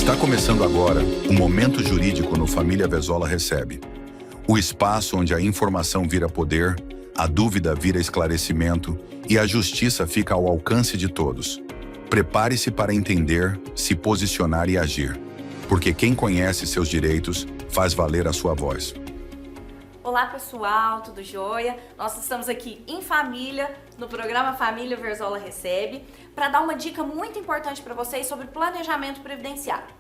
Está começando agora o Momento Jurídico no Família Verzola Recebe. O espaço onde a informação vira poder, a dúvida vira esclarecimento e a justiça fica ao alcance de todos. Prepare-se para entender, se posicionar e agir. Porque quem conhece seus direitos faz valer a sua voz. Olá pessoal, tudo jóia? Nós estamos aqui em família, no programa Família Verzola Recebe, para dar uma dica muito importante para vocês sobre planejamento previdenciário.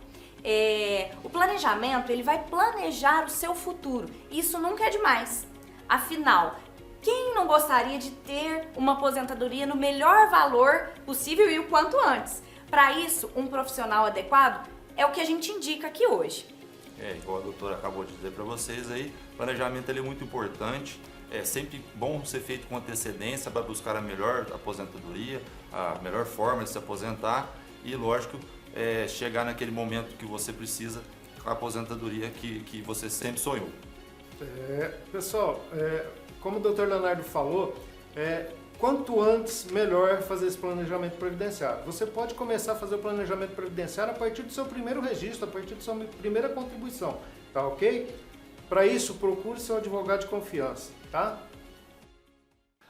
O planejamento, ele vai planejar o seu futuro. Isso nunca é demais. Afinal, quem não gostaria de ter uma aposentadoria no melhor valor possível e o quanto antes? Para isso, um profissional adequado é o que a gente indica aqui hoje. Igual a doutora acabou de dizer para vocês aí, planejamento ele é muito importante, é sempre bom ser feito com antecedência para buscar a melhor aposentadoria, a melhor forma de se aposentar e, lógico, chegar naquele momento que você precisa com a aposentadoria que você sempre sonhou. Pessoal, como o Dr. Leonardo falou, quanto antes, melhor fazer esse planejamento previdenciário. Você pode começar a fazer o planejamento previdenciário a partir do seu primeiro registro, a partir da sua primeira contribuição, tá ok? Para isso, procure seu advogado de confiança, tá?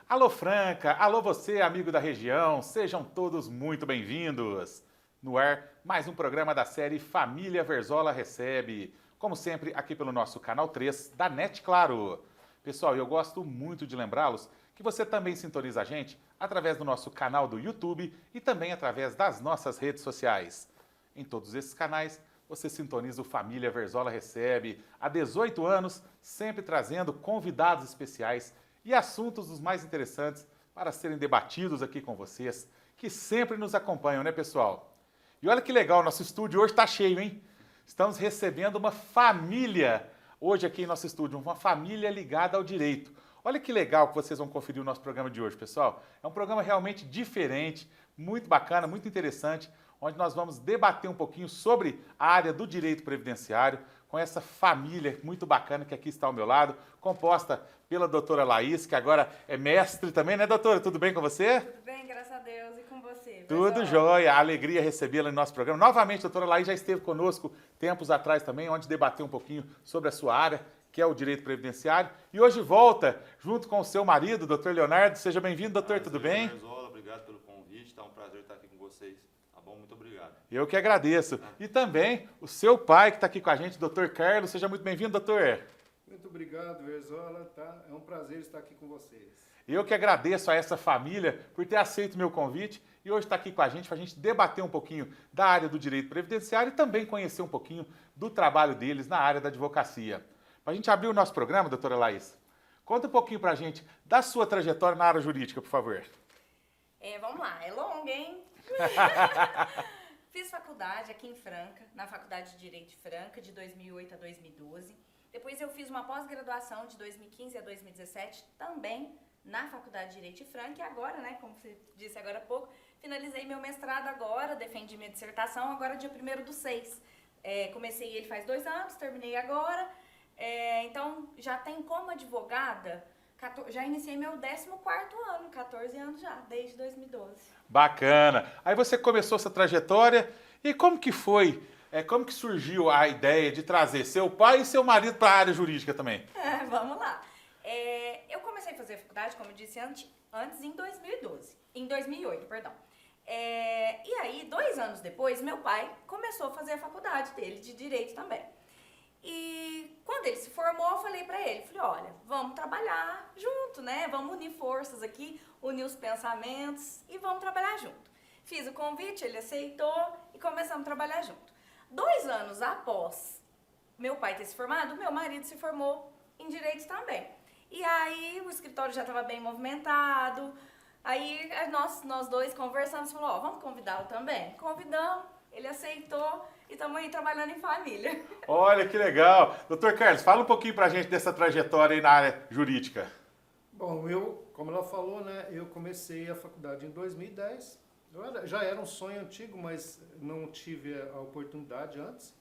Alô Franca, alô você, amigo da região, sejam todos muito bem-vindos. No ar, mais um programa da série Família Verzola Recebe, como sempre aqui pelo nosso canal 3 da NET Claro. Pessoal, eu gosto muito de lembrá-los que você também sintoniza a gente através do nosso canal do YouTube e também através das nossas redes sociais. Em todos esses canais, você sintoniza o Família Verzola Recebe, há 18 anos, sempre trazendo convidados especiais e assuntos dos mais interessantes para serem debatidos aqui com vocês, que sempre nos acompanham, né, pessoal? E olha que legal, nosso estúdio hoje está cheio, hein? Estamos recebendo uma família hoje aqui em nosso estúdio, uma família ligada ao direito. Olha que legal que vocês vão conferir o nosso programa de hoje, pessoal. É um programa realmente diferente, muito bacana, muito interessante, onde nós vamos debater um pouquinho sobre a área do direito previdenciário, com essa família muito bacana que aqui está ao meu lado, composta pela doutora Laís, que agora é mestre também, né, doutora? Tudo bem com você? Tudo bem, graças a Deus. E com você? Tudo jóia. A alegria recebê-la no nosso programa. Novamente, a doutora Laís já esteve conosco tempos atrás também, onde debateu um pouquinho sobre a sua área, que é o direito previdenciário. E hoje volta, junto com o seu marido, doutor Leonardo. Seja bem-vindo, doutor, tudo bem? Verzola, obrigado pelo convite, tá um prazer estar aqui com vocês. Tá bom? Muito obrigado. Eu que agradeço. E também o seu pai, que está aqui com a gente, doutor Carlos. Seja muito bem-vindo, doutor. Muito obrigado, Verzola, tá? É um prazer estar aqui com vocês. Eu que agradeço a essa família por ter aceito o meu convite e hoje está aqui com a gente para a gente debater um pouquinho da área do direito previdenciário e também conhecer um pouquinho do trabalho deles na área da advocacia. Para a gente abrir o nosso programa, doutora Laís, conta um pouquinho para a gente da sua trajetória na área jurídica, por favor. Vamos lá, é longa, hein? Fiz faculdade aqui em Franca, na Faculdade de Direito de Franca, de 2008 a 2012. Depois eu fiz uma pós-graduação de 2015 a 2017, também na Faculdade de Direito de Franca. E agora, né, como você disse agora há pouco, finalizei meu mestrado agora, defendi minha dissertação agora dia 1º/6. Comecei ele faz 2 anos, terminei agora. Então, já tem como advogada, já iniciei meu 14º ano, 14 anos já, desde 2012. Bacana. Aí você começou essa trajetória e como que foi? Como que surgiu a ideia de trazer seu pai e seu marido para a área jurídica também? Vamos lá. Eu comecei a fazer faculdade, como eu disse antes em 2008, perdão. E aí, 2 anos depois, meu pai começou a fazer a faculdade dele de Direito também. E quando ele se formou, eu falei pra ele, olha, vamos trabalhar junto, né? Vamos unir forças aqui, unir os pensamentos e vamos trabalhar junto. Fiz o convite, ele aceitou e começamos a trabalhar junto. 2 anos após meu pai ter se formado, meu marido se formou em Direito também. E aí o escritório já estava bem movimentado, aí nós dois conversamos e falou, vamos convidá-lo também? Convidamos, ele aceitou. E estamos aí trabalhando em família. Olha que legal. Doutor Carlos, fala um pouquinho pra gente dessa trajetória aí na área jurídica. Bom, como ela falou, né, eu comecei a faculdade em 2010. Já era um sonho antigo, mas não tive a oportunidade antes.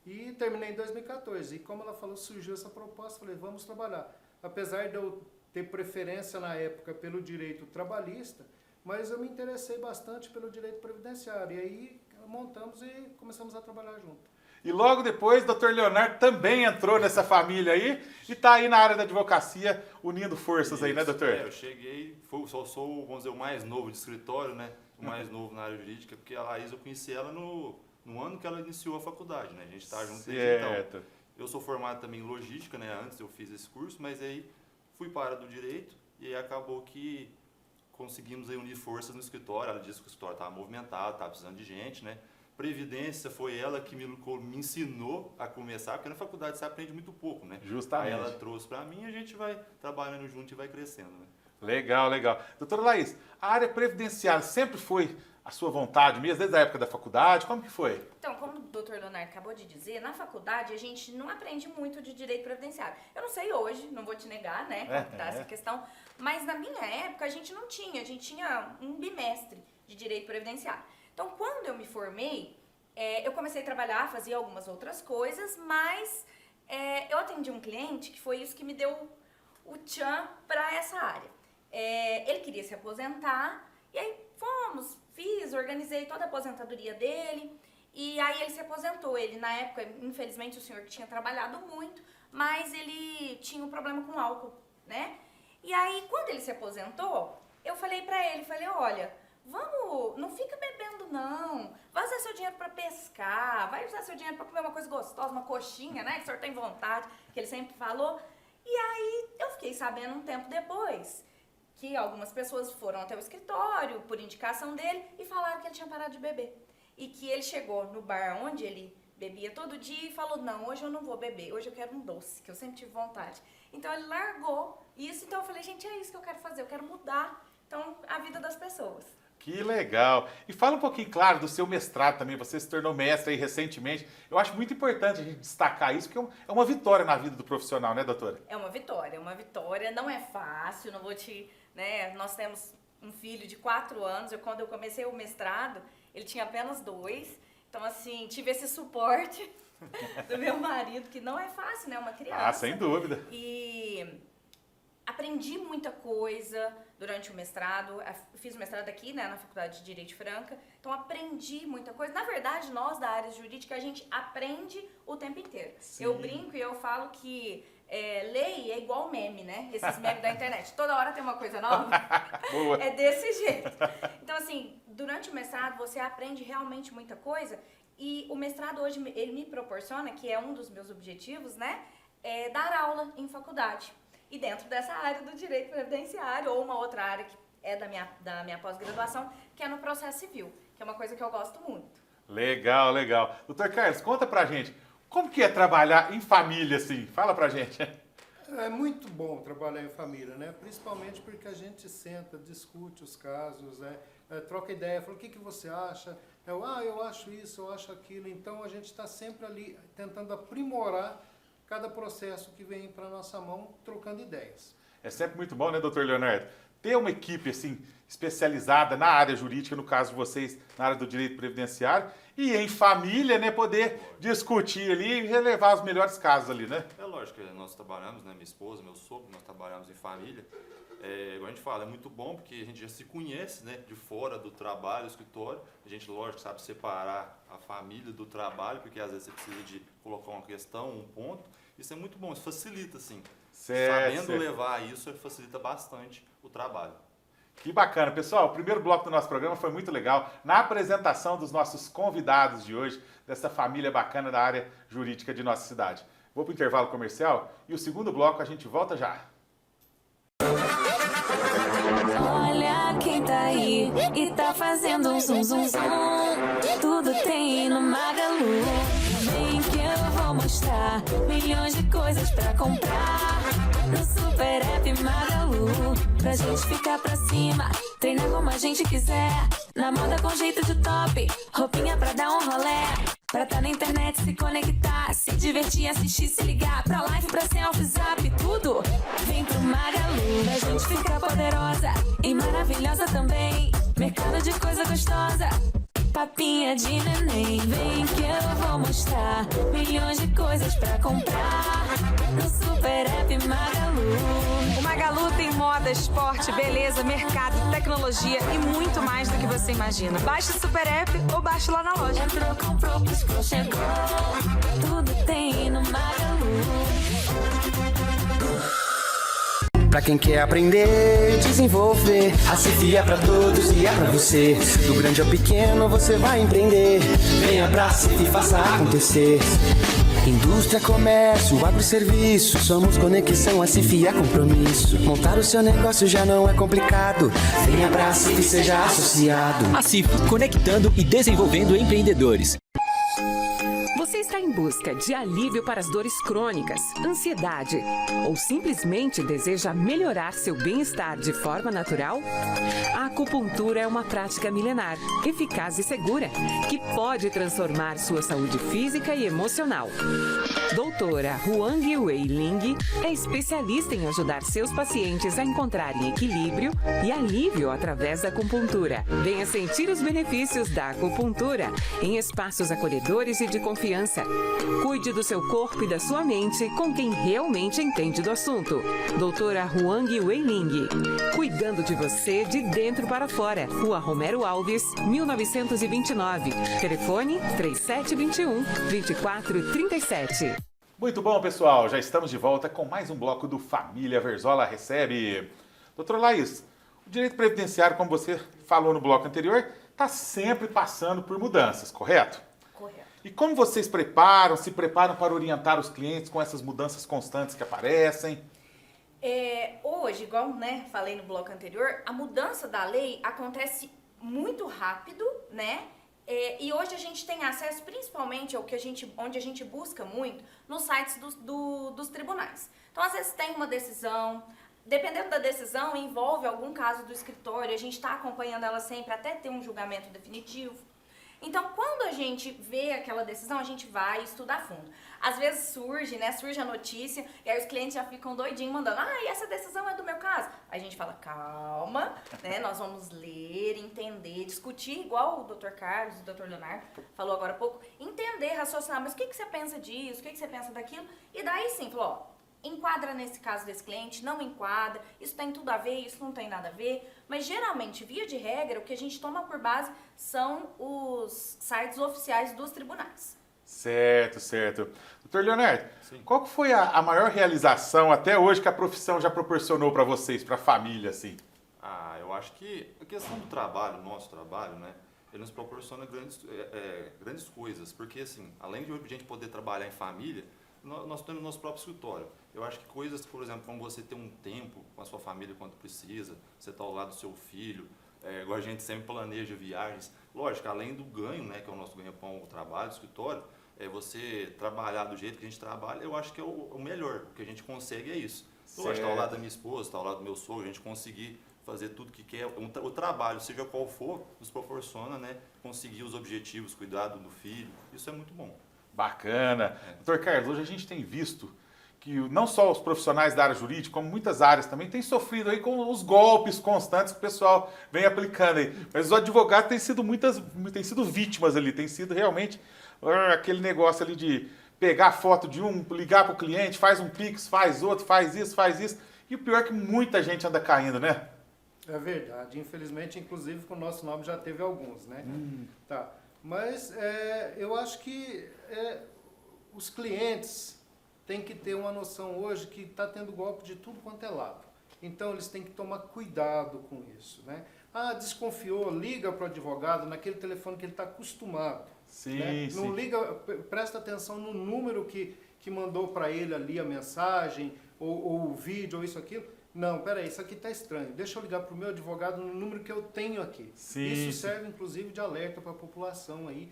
E terminei em 2014. E como ela falou, surgiu essa proposta, falei, vamos trabalhar. Apesar de eu ter preferência na época pelo direito trabalhista, mas eu me interessei bastante pelo direito previdenciário. E aí montamos e começamos a trabalhar junto. E logo depois, o doutor Leonardo também entrou nessa família aí e está aí na área da advocacia, unindo forças aí, né, doutor? Eu cheguei, só sou, vamos dizer, o mais novo de escritório, né? O mais novo na área jurídica, porque a Laís, eu conheci ela no ano que ela iniciou a faculdade, né? A gente está junto desde então. Eu sou formado também em logística, né? Antes eu fiz esse curso, mas aí fui para a área do direito e aí acabou que conseguimos aí unir forças no escritório. Ela disse que o escritório estava movimentado, estava precisando de gente, né? Previdência foi ela que me ensinou a começar, porque na faculdade você aprende muito pouco, né? Justamente. Aí ela trouxe para mim e a gente vai trabalhando junto e vai crescendo, né? Legal, legal. Doutora Laís, a área previdenciária sempre foi a sua vontade mesmo, desde a época da faculdade? Como que foi? Então, como o doutor Leonardo acabou de dizer, na faculdade a gente não aprende muito de direito previdenciário. Eu não sei hoje, não vou te negar, né, como tá essa questão, mas na minha época a gente não tinha, a gente tinha um bimestre de direito previdenciário. Então, quando eu me formei, eu comecei a trabalhar, fazia algumas outras coisas, mas eu atendi um cliente que foi isso que me deu o tchan para essa área. Ele queria se aposentar, e aí organizei toda a aposentadoria dele, e aí ele se aposentou. Ele, na época, infelizmente, o senhor que tinha trabalhado muito, mas ele tinha um problema com álcool, né? E aí, quando ele se aposentou, eu falei pra ele, olha, não fica bebendo não, vai usar seu dinheiro pra pescar, vai usar seu dinheiro pra comer uma coisa gostosa, uma coxinha, né, que o senhor tem vontade, que ele sempre falou. E aí, eu fiquei sabendo um tempo depois que algumas pessoas foram até o escritório, por indicação dele, e falaram que ele tinha parado de beber. E que ele chegou no bar onde ele bebia todo dia e falou, não, hoje eu não vou beber, hoje eu quero um doce, que eu sempre tive vontade. Então ele largou isso, então eu falei, gente, é isso que eu quero fazer, eu quero mudar então, a vida das pessoas. Que legal. E fala um pouquinho, claro, do seu mestrado também. Você se tornou mestre aí recentemente. Eu acho muito importante a gente destacar isso, porque é uma vitória na vida do profissional, né, doutora? É uma vitória. Não é fácil, não vou te... né? Nós temos um filho de 4 anos. Quando eu comecei o mestrado, ele tinha apenas 2. Então, assim, tive esse suporte do meu marido, que não é fácil, né? Uma criança. Ah, sem dúvida. E aprendi muita coisa durante o mestrado. Fiz o mestrado aqui, né, na Faculdade de Direito de Franca. Então, aprendi muita coisa. Na verdade, nós da área jurídica, a gente aprende o tempo inteiro. Sim. Eu brinco e eu falo que lei é igual meme, né? Esses memes da internet. Toda hora tem uma coisa nova. Boa. É desse jeito. Então, assim, durante o mestrado, você aprende realmente muita coisa. E o mestrado hoje, ele me proporciona, que é um dos meus objetivos, né? É dar aula em faculdade. E dentro dessa área do direito previdenciário, ou uma outra área que é da minha pós-graduação, que é no processo civil, que é uma coisa que eu gosto muito. Legal, legal. Doutor Carlos, conta pra gente, como que é trabalhar em família, assim? Fala pra gente. É muito bom trabalhar em família, né? Principalmente porque a gente senta, discute os casos, né? Troca ideia, fala o que você acha, eu acho isso, eu acho aquilo. Então a gente está sempre ali tentando aprimorar cada processo que vem para nossa mão, trocando ideias. É sempre muito bom, né, doutor Leonardo? Ter uma equipe, assim, especializada na área jurídica, no caso de vocês, na área do direito previdenciário, e em família, né, poder discutir ali e relevar os melhores casos ali, né? É lógico que nós trabalhamos, né, minha esposa, meu sogro, nós trabalhamos em família. Igual a gente fala, é muito bom porque a gente já se conhece, né, de fora do trabalho, do escritório. A gente, lógico, sabe separar a família do trabalho, porque às vezes você precisa de colocar uma questão, um ponto. Isso é muito bom, isso facilita, assim. Sabendo levar isso, facilita bastante o trabalho. Que bacana, pessoal. O primeiro bloco do nosso programa foi muito legal. Na apresentação dos nossos convidados de hoje, dessa família bacana da área jurídica de nossa cidade. Vou para o intervalo comercial e o segundo bloco a gente volta já. Olha quem tá aí e tá fazendo um zum zum zum. Tudo tem no Magalu. Vem que eu vou mostrar milhões de coisas pra comprar no Super App Magalu. Pra gente ficar pra cima, treinar como a gente quiser. Na moda com jeito de top, roupinha pra dar um rolé. Pra tá na internet, se conectar, se divertir, assistir, se ligar. Pra live, pra selfie, zap, tudo vem pro Magalu. Pra gente ficar poderosa e maravilhosa também. Mercado de coisa gostosa, papinha de neném. Vem que eu vou mostrar milhões de coisas pra comprar no Super App Magalu. O Magalu tem moda, esporte, beleza, mercado, tecnologia e muito mais do que você imagina. Baixe o Super App ou baixe lá na loja. Entrou, comprou, piscou, chegou. Tudo tem no Magalu. Pra quem quer aprender, desenvolver, a Cif é pra todos e é pra você. Do grande ao pequeno você vai empreender. Venha pra Cif e faça acontecer. Indústria, comércio, agroserviço, somos conexão, a Cif é compromisso. Montar o seu negócio já não é complicado. Venha pra Cif e seja associado. A Cif, conectando e desenvolvendo empreendedores. Você está em busca de alívio para as dores crônicas, ansiedade ou simplesmente deseja melhorar seu bem-estar de forma natural? A acupuntura é uma prática milenar, eficaz e segura, que pode transformar sua saúde física e emocional. Doutora Huang Wei Ling é especialista em ajudar seus pacientes a encontrarem equilíbrio e alívio através da acupuntura. Venha sentir os benefícios da acupuntura em espaços acolhedores e de confiança. Cuide do seu corpo e da sua mente com quem realmente entende do assunto. Doutora Huang Wei Ling, cuidando de você de dentro para fora. Rua Romero Alves, 1929. Telefone 3721-2437. Muito bom, pessoal. Já estamos de volta com mais um bloco do Família Verzola Recebe. Doutora Laís, o direito previdenciário, como você falou no bloco anterior, está sempre passando por mudanças, correto? Correto. E como vocês se preparam para orientar os clientes com essas mudanças constantes que aparecem? Hoje, igual falei no bloco anterior, a mudança da lei acontece muito rápido, né? E hoje a gente tem acesso principalmente ao que onde a gente busca muito nos sites dos tribunais. Então, às vezes tem uma decisão, dependendo da decisão, envolve algum caso do escritório, a gente está acompanhando ela sempre até ter um julgamento definitivo. Então, quando a gente vê aquela decisão, a gente vai estudar a fundo. Às vezes surge a notícia, e aí os clientes já ficam doidinhos, mandando, e essa decisão é do meu caso. Aí a gente fala, calma, nós vamos ler, entender, discutir, igual o Dr. Carlos e o Dr. Leonardo falou agora há pouco, entender, raciocinar, mas o que você pensa disso, o que você pensa daquilo? E daí sim, falou, enquadra nesse caso desse cliente, não enquadra, isso tem tudo a ver, isso não tem nada a ver, mas geralmente, via de regra, o que a gente toma por base são os sites oficiais dos tribunais. Certo, certo. Doutor Leonardo, qual que foi a maior realização até hoje que a profissão já proporcionou para vocês, para a família, assim? Eu acho que a questão do trabalho, nosso trabalho, ele nos proporciona grandes coisas, porque assim, além de a gente poder trabalhar em família, nós temos nosso próprio escritório. Eu acho que coisas, por exemplo, como você ter um tempo com a sua família quando precisa, você está ao lado do seu filho, igual a gente sempre planeja viagens. Lógico, além do ganho, que é o nosso ganha-pão, o trabalho, o escritório, você trabalhar do jeito que a gente trabalha, eu acho que é o melhor. O que a gente consegue é isso. Lógico, estar ao lado da minha esposa, estar ao lado do meu sogro, a gente conseguir fazer tudo que quer. O trabalho, seja qual for, nos proporciona, conseguir os objetivos, cuidado do filho. Isso é muito bom. Bacana. Doutor Carlos, hoje a gente tem visto que não só os profissionais da área jurídica, como muitas áreas também, têm sofrido aí com os golpes constantes que o pessoal vem aplicando aí. Mas os advogados têm sido vítimas ali, tem sido realmente aquele negócio ali de pegar a foto de um, ligar para o cliente, faz um Pix, faz outro, faz isso. E o pior é que muita gente anda caindo, né? É verdade. Infelizmente, inclusive, com o nosso nome já teve alguns, né? Tá. Mas eu acho que os clientes têm que ter uma noção hoje que está tendo golpe de tudo quanto é lado. Então, eles têm que tomar cuidado com isso, né? Desconfiou, liga para o advogado naquele telefone que ele está acostumado. Sim, né? Não liga, presta atenção no número que mandou para ele ali a mensagem, ou o vídeo, ou isso, aquilo. Não, peraí, isso aqui está estranho. Deixa eu ligar para o meu advogado no número que eu tenho aqui. Isso serve, inclusive, de alerta para a população aí,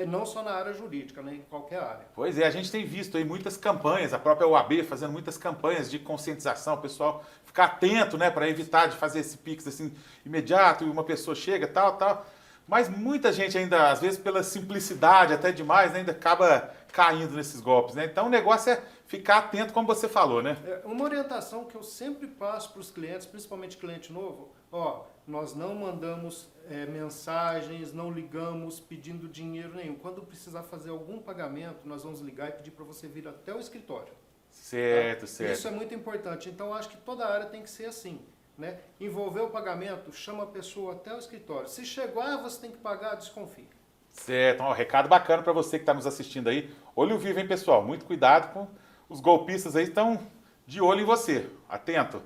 não só na área jurídica, né, em qualquer área. Pois é, a gente tem visto aí muitas campanhas, a própria OAB fazendo muitas campanhas de conscientização, o pessoal ficar atento, né, para evitar de fazer esse Pix assim imediato, e uma pessoa chega, tal. Mas muita gente ainda, às vezes pela simplicidade até demais, ainda acaba caindo nesses golpes, né? Então o negócio é ficar atento, como você falou, né? Uma orientação que eu sempre passo para os clientes, principalmente cliente novo, nós não mandamos mensagens, não ligamos pedindo dinheiro nenhum. Quando precisar fazer algum pagamento, nós vamos ligar e pedir para você vir até o escritório. Certo, Tá? certo. Isso é muito importante. Então, acho que toda área tem que ser assim. Né? Envolver o pagamento, chama a pessoa até o escritório. Se chegar, você tem que pagar, desconfie. Certo, ó, recado bacana para você que está nos assistindo aí. Olho vivo, hein, pessoal? Muito cuidado com os golpistas aí, estão de olho em você. Atento.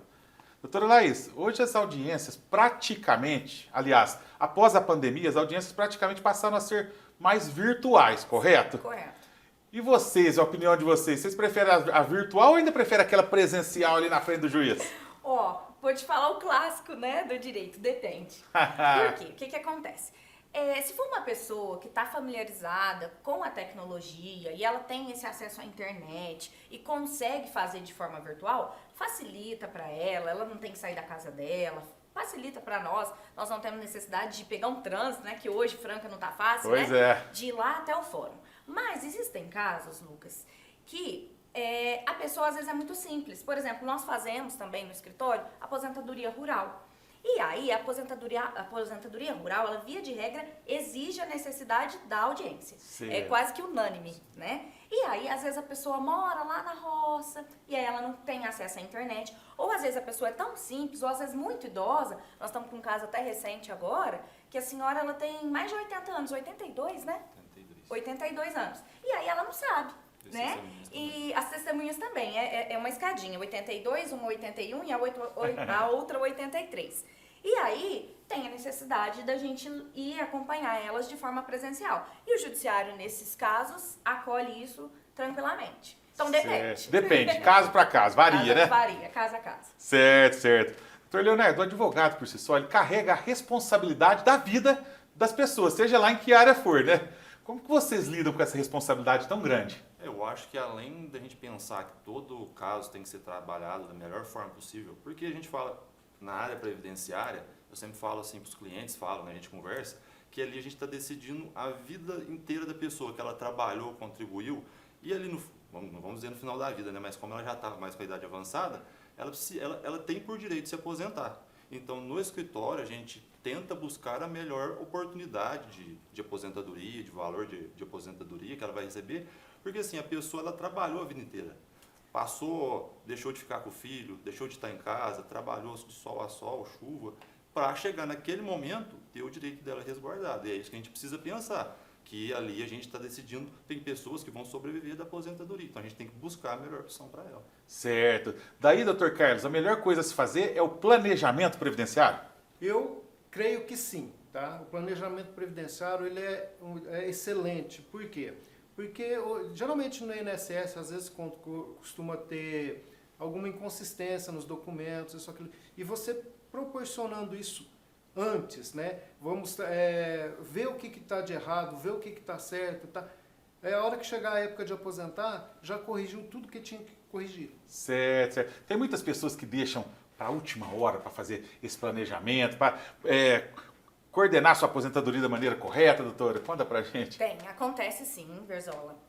Doutora Laís, hoje as audiências praticamente, aliás, após a pandemia, as audiências praticamente passaram a ser mais virtuais, correto? Correto. E vocês, a opinião de vocês preferem a virtual ou ainda preferem aquela presencial ali na frente do juiz? Ó, vou te falar o clássico, né, do direito, depende. Por quê? O que acontece? Se for uma pessoa que está familiarizada com a tecnologia e ela tem esse acesso à internet e consegue fazer de forma virtual, facilita para ela não tem que sair da casa dela, facilita para nós não temos necessidade de pegar um trânsito, né, que hoje Franca não tá fácil, pois né, é. de ir lá até o fórum. Mas existem casos, Lucas, que a pessoa às vezes é muito simples. Por exemplo, nós fazemos também no escritório aposentadoria rural. E aí, a aposentadoria rural, ela via de regra, exige a necessidade da audiência. Sim. É quase que unânime, né? E aí, às vezes, a pessoa mora lá na roça, e aí ela não tem acesso à internet. Ou, às vezes, a pessoa é tão simples, ou, às vezes, muito idosa. Nós estamos com um caso até recente agora, que a senhora, ela tem mais de 80 anos, 82, né? 82 anos. E aí, ela não sabe. Né? E as testemunhas também, é uma escadinha, 82, uma 81 e a outra 83. E aí tem a necessidade da gente ir acompanhar elas de forma presencial. E o judiciário, nesses casos, acolhe isso tranquilamente. Então depende. Certo. Depende, caso para caso, varia, né? Varia, caso a caso. Certo, certo. Doutor Leonardo, o advogado por si só, ele carrega a responsabilidade da vida das pessoas, seja lá em que área for, né? Como que vocês lidam com essa responsabilidade tão grande? Eu acho que além da gente pensar que todo caso tem que ser trabalhado da melhor forma possível, porque a gente fala na área previdenciária, eu sempre falo assim para os clientes, né, a gente conversa, que ali a gente está decidindo a vida inteira da pessoa, que ela trabalhou, contribuiu, e ali, não vamos dizer no final da vida, né, mas como ela já estava mais com a idade avançada, ela tem por direito de se aposentar. Então, no escritório, a gente tenta buscar a melhor oportunidade de aposentadoria, de valor de aposentadoria que ela vai receber, porque assim, a pessoa ela trabalhou a vida inteira. Deixou de ficar com o filho, deixou de estar em casa, trabalhou de sol a sol, chuva, para chegar naquele momento ter o direito dela resguardado. E é isso que a gente precisa pensar, que ali a gente está decidindo, tem pessoas que vão sobreviver da aposentadoria, então a gente tem que buscar a melhor opção para ela. Certo. Daí, doutor Carlos, a melhor coisa a se fazer é o planejamento previdenciário? Eu creio que sim. Tá? O planejamento previdenciário ele é excelente. Por quê? Porque geralmente no INSS, às vezes costuma ter alguma inconsistência nos documentos, isso, aquilo, e você proporcionando isso antes, né? Vamos ver o que está de errado, ver o que está certo. Tá? A hora que chegar a época de aposentar, já corrigiu tudo que tinha que corrigir. Certo, certo. Tem muitas pessoas que deixam para a última hora para fazer esse planejamento, para coordenar sua aposentadoria da maneira correta, doutora? Conta pra gente. Acontece sim, Verzola.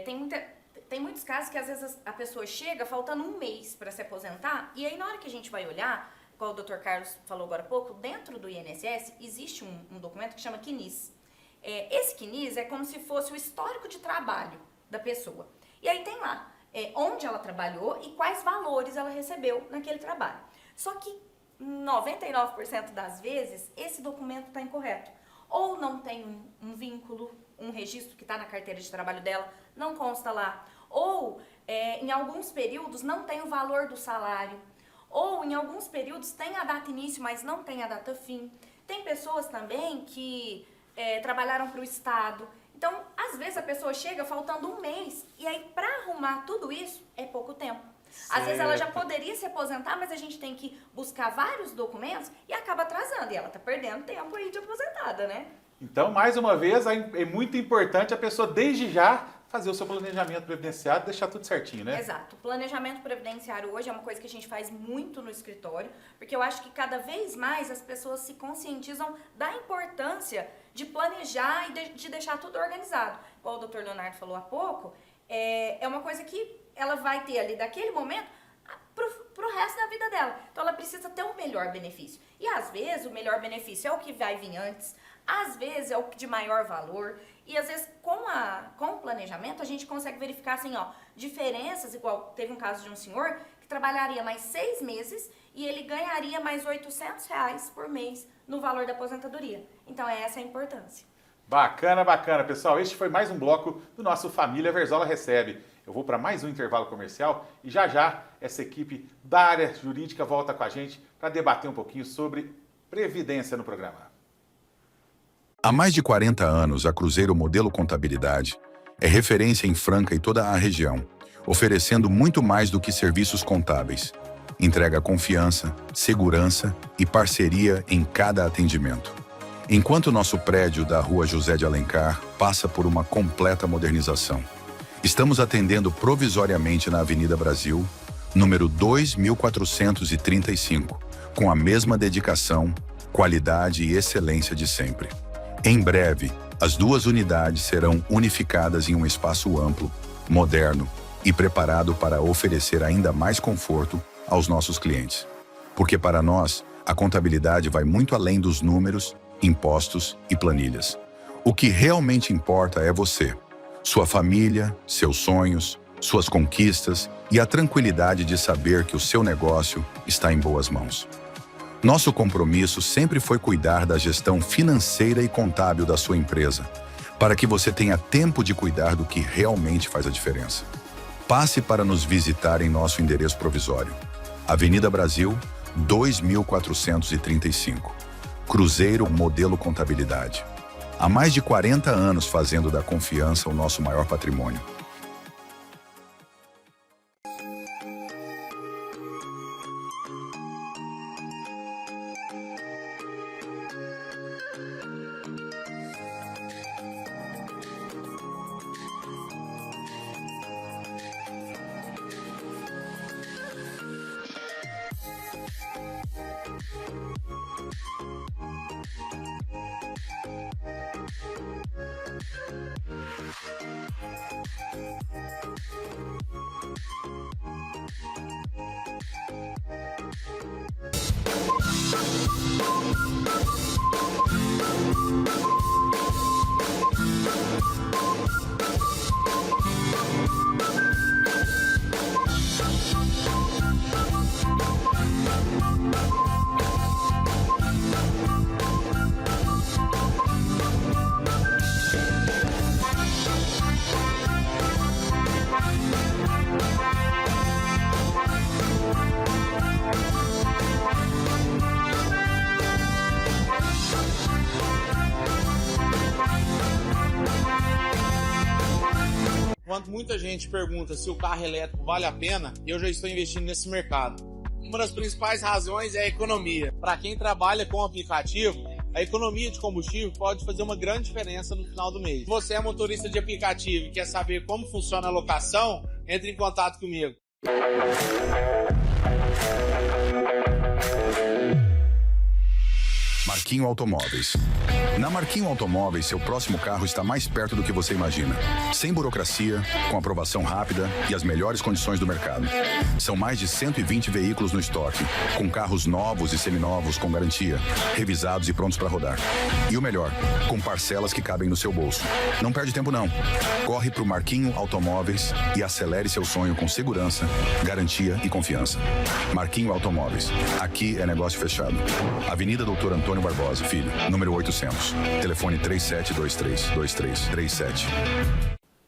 Tem muitos casos que às vezes a pessoa chega faltando um mês para se aposentar, e aí na hora que a gente vai olhar, como o Dr. Carlos falou agora há pouco, dentro do INSS existe um documento que chama CNIS. Esse CNIS é como se fosse o histórico de trabalho da pessoa. E aí tem lá onde ela trabalhou e quais valores ela recebeu naquele trabalho. Só que 99% das vezes, esse documento está incorreto. Ou não tem um vínculo, um registro que está na carteira de trabalho dela, não consta lá. Ou, em alguns períodos, não tem o valor do salário. Ou, em alguns períodos, tem a data início, mas não tem a data fim. Tem pessoas também que trabalharam para o Estado. Então, às vezes, a pessoa chega faltando um mês. E aí, para arrumar tudo isso, é pouco tempo. Certo. Às vezes ela já poderia se aposentar, mas a gente tem que buscar vários documentos e acaba atrasando. E ela tá perdendo tempo aí de aposentada, né? Então, mais uma vez, é muito importante a pessoa, desde já, fazer o seu planejamento previdenciário e deixar tudo certinho, né? Exato. O planejamento previdenciário hoje é uma coisa que a gente faz muito no escritório, porque eu acho que cada vez mais as pessoas se conscientizam da importância de planejar e de deixar tudo organizado. Igual o Dr. Leonardo falou há pouco, é uma coisa que ela vai ter ali daquele momento pro resto da vida dela. Então ela precisa ter um melhor benefício. E às vezes o melhor benefício é o que vai vir antes, às vezes é o de maior valor, e às vezes com o planejamento a gente consegue verificar assim, ó, diferenças, igual teve um caso de um senhor que trabalharia mais 6 meses e ele ganharia mais R$800 por mês no valor da aposentadoria. Então, essa é a importância. Bacana, bacana, pessoal. Este foi mais um bloco do nosso Família Verzola Recebe. Eu vou para mais um intervalo comercial e já essa equipe da área jurídica volta com a gente para debater um pouquinho sobre previdência no programa. Há mais de 40 anos, a Cruzeiro Modelo Contabilidade é referência em Franca e toda a região, oferecendo muito mais do que serviços contábeis. Entrega confiança, segurança e parceria em cada atendimento. Enquanto nosso prédio da Rua José de Alencar passa por uma completa modernização, estamos atendendo provisoriamente na Avenida Brasil, número 2435, com a mesma dedicação, qualidade e excelência de sempre. Em breve, as 2 unidades serão unificadas em um espaço amplo, moderno e preparado para oferecer ainda mais conforto aos nossos clientes. Porque para nós, a contabilidade vai muito além dos números, impostos e planilhas. O que realmente importa é você, sua família, seus sonhos, suas conquistas e a tranquilidade de saber que o seu negócio está em boas mãos. Nosso compromisso sempre foi cuidar da gestão financeira e contábil da sua empresa, para que você tenha tempo de cuidar do que realmente faz a diferença. Passe para nos visitar em nosso endereço provisório. Avenida Brasil, 2435. Cruzeiro Modelo Contabilidade. Há mais de 40 anos fazendo da confiança o nosso maior patrimônio. Enquanto muita gente pergunta se o carro elétrico vale a pena, eu já estou investindo nesse mercado. Uma das principais razões é a economia. Para quem trabalha com o aplicativo, a economia de combustível pode fazer uma grande diferença no final do mês. Se você é motorista de aplicativo e quer saber como funciona a locação, entre em contato comigo. Marquinho Automóveis. Na Marquinho Automóveis, seu próximo carro está mais perto do que você imagina. Sem burocracia, com aprovação rápida e as melhores condições do mercado. São mais de 120 veículos no estoque, com carros novos e seminovos com garantia, revisados e prontos para rodar. E o melhor, com parcelas que cabem no seu bolso. Não perde tempo não. Corre para o Marquinho Automóveis e acelere seu sonho com segurança, garantia e confiança. Marquinho Automóveis. Aqui é negócio fechado. Avenida Doutor Antônio Barbosa, filho, número 800. Telefone 3723-2337.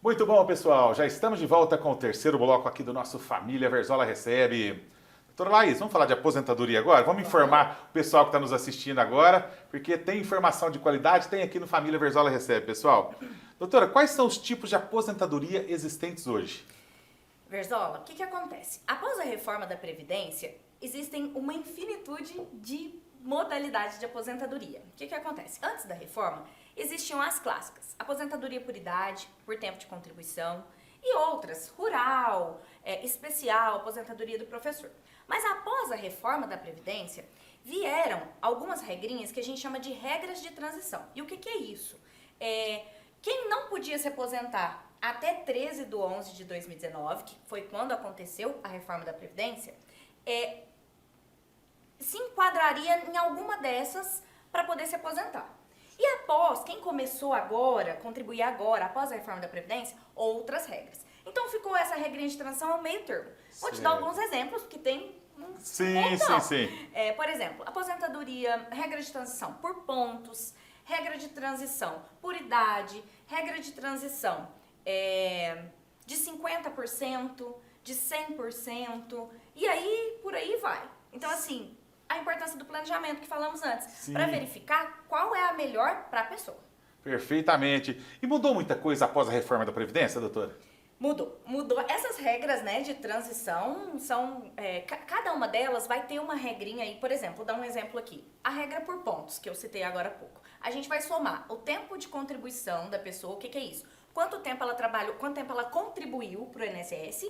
Muito bom, pessoal. Já estamos de volta com o terceiro bloco aqui do nosso Família Verzola Recebe. Doutora Laís, vamos falar de aposentadoria agora? Vamos informar o pessoal que está nos assistindo agora, porque tem informação de qualidade, tem aqui no Família Verzola Recebe, pessoal. Doutora, quais são os tipos de aposentadoria existentes hoje? Verzola, o que acontece? Após a reforma da Previdência, existem uma infinitude de modalidades de aposentadoria. O que acontece? Antes da reforma, existiam as clássicas. Aposentadoria por idade, por tempo de contribuição e outras, rural, especial, aposentadoria do professor. Mas após a reforma da Previdência, vieram algumas regrinhas que a gente chama de regras de transição. E o que é isso? Quem não podia se aposentar até 13/11/2019, que foi quando aconteceu a reforma da Previdência, se enquadraria em alguma dessas para poder se aposentar. E após, quem começou agora, contribuir agora, após a reforma da Previdência, outras regras. Então ficou essa regrinha de transição ao meio termo. Vou te dar alguns exemplos, porque tem Sim. por exemplo, aposentadoria, regra de transição por pontos, regra de transição por idade, regra de transição de 50%, de 100%, e aí por aí vai. Então, assim, a importância do planejamento que falamos antes, para verificar qual é a melhor para a pessoa. Perfeitamente. E mudou muita coisa após a reforma da Previdência, doutora? Mudou. Essas regras, né, de transição são... cada uma delas vai ter uma regrinha aí. Por exemplo, vou dar um exemplo aqui. A regra por pontos, que eu citei agora há pouco. A gente vai somar o tempo de contribuição da pessoa. O que é isso? Quanto tempo ela trabalhou, quanto tempo ela contribuiu para o INSS,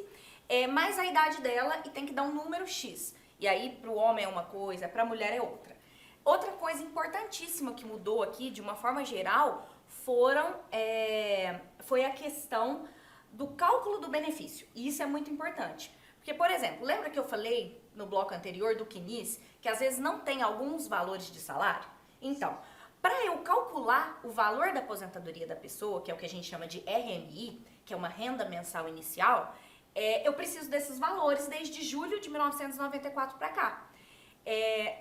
mais a idade dela, e tem que dar um número X. E aí, para o homem é uma coisa, para a mulher é outra. Outra coisa importantíssima que mudou aqui, de uma forma geral, foi a questão do cálculo do benefício. E isso é muito importante. Porque, por exemplo, lembra que eu falei no bloco anterior do CNIS que às vezes não tem alguns valores de salário? Então, para eu calcular o valor da aposentadoria da pessoa, que é o que a gente chama de RMI, que é uma renda mensal inicial, eu preciso desses valores desde julho de 1994 para cá.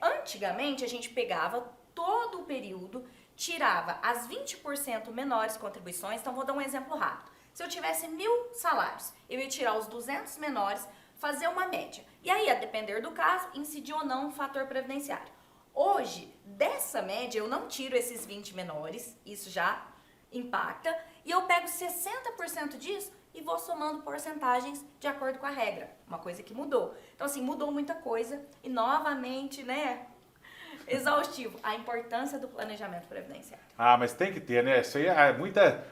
Antigamente, a gente pegava todo o período, tirava as 20% menores contribuições. Então, vou dar um exemplo rápido. Se eu tivesse 1.000 salários, eu ia tirar os 200 menores, fazer uma média. E aí, a depender do caso, incidir ou não um fator previdenciário. Hoje, dessa média, eu não tiro esses 20 menores, isso já impacta, e eu pego 60% disso e vou somando porcentagens de acordo com a regra. Uma coisa que mudou. Então, assim, mudou muita coisa e, novamente, né... exaustivo, a importância do planejamento previdenciário. Mas tem que ter, né? Isso aí,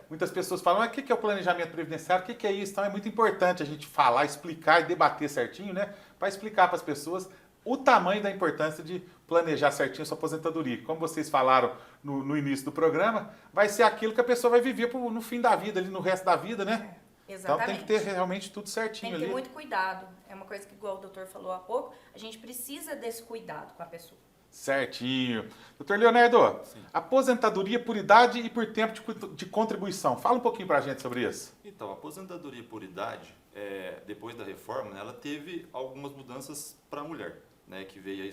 muitas pessoas falam, o que é o planejamento previdenciário? O que é isso? Então é muito importante a gente falar, explicar e debater certinho, né? Para explicar para as pessoas o tamanho da importância de planejar certinho a sua aposentadoria. Como vocês falaram no início do programa, vai ser aquilo que a pessoa vai viver no fim da vida, ali no resto da vida, né? Exatamente. Então tem que ter realmente tudo certinho ali. Tem que ter muito cuidado. É uma coisa que, igual o doutor falou há pouco, a gente precisa desse cuidado com a pessoa. Certinho. Doutor Leonardo, aposentadoria por idade e por tempo de contribuição. Fala um pouquinho pra gente sobre isso. Então, a aposentadoria por idade, depois da reforma, né, ela teve algumas mudanças para a mulher, né, que veio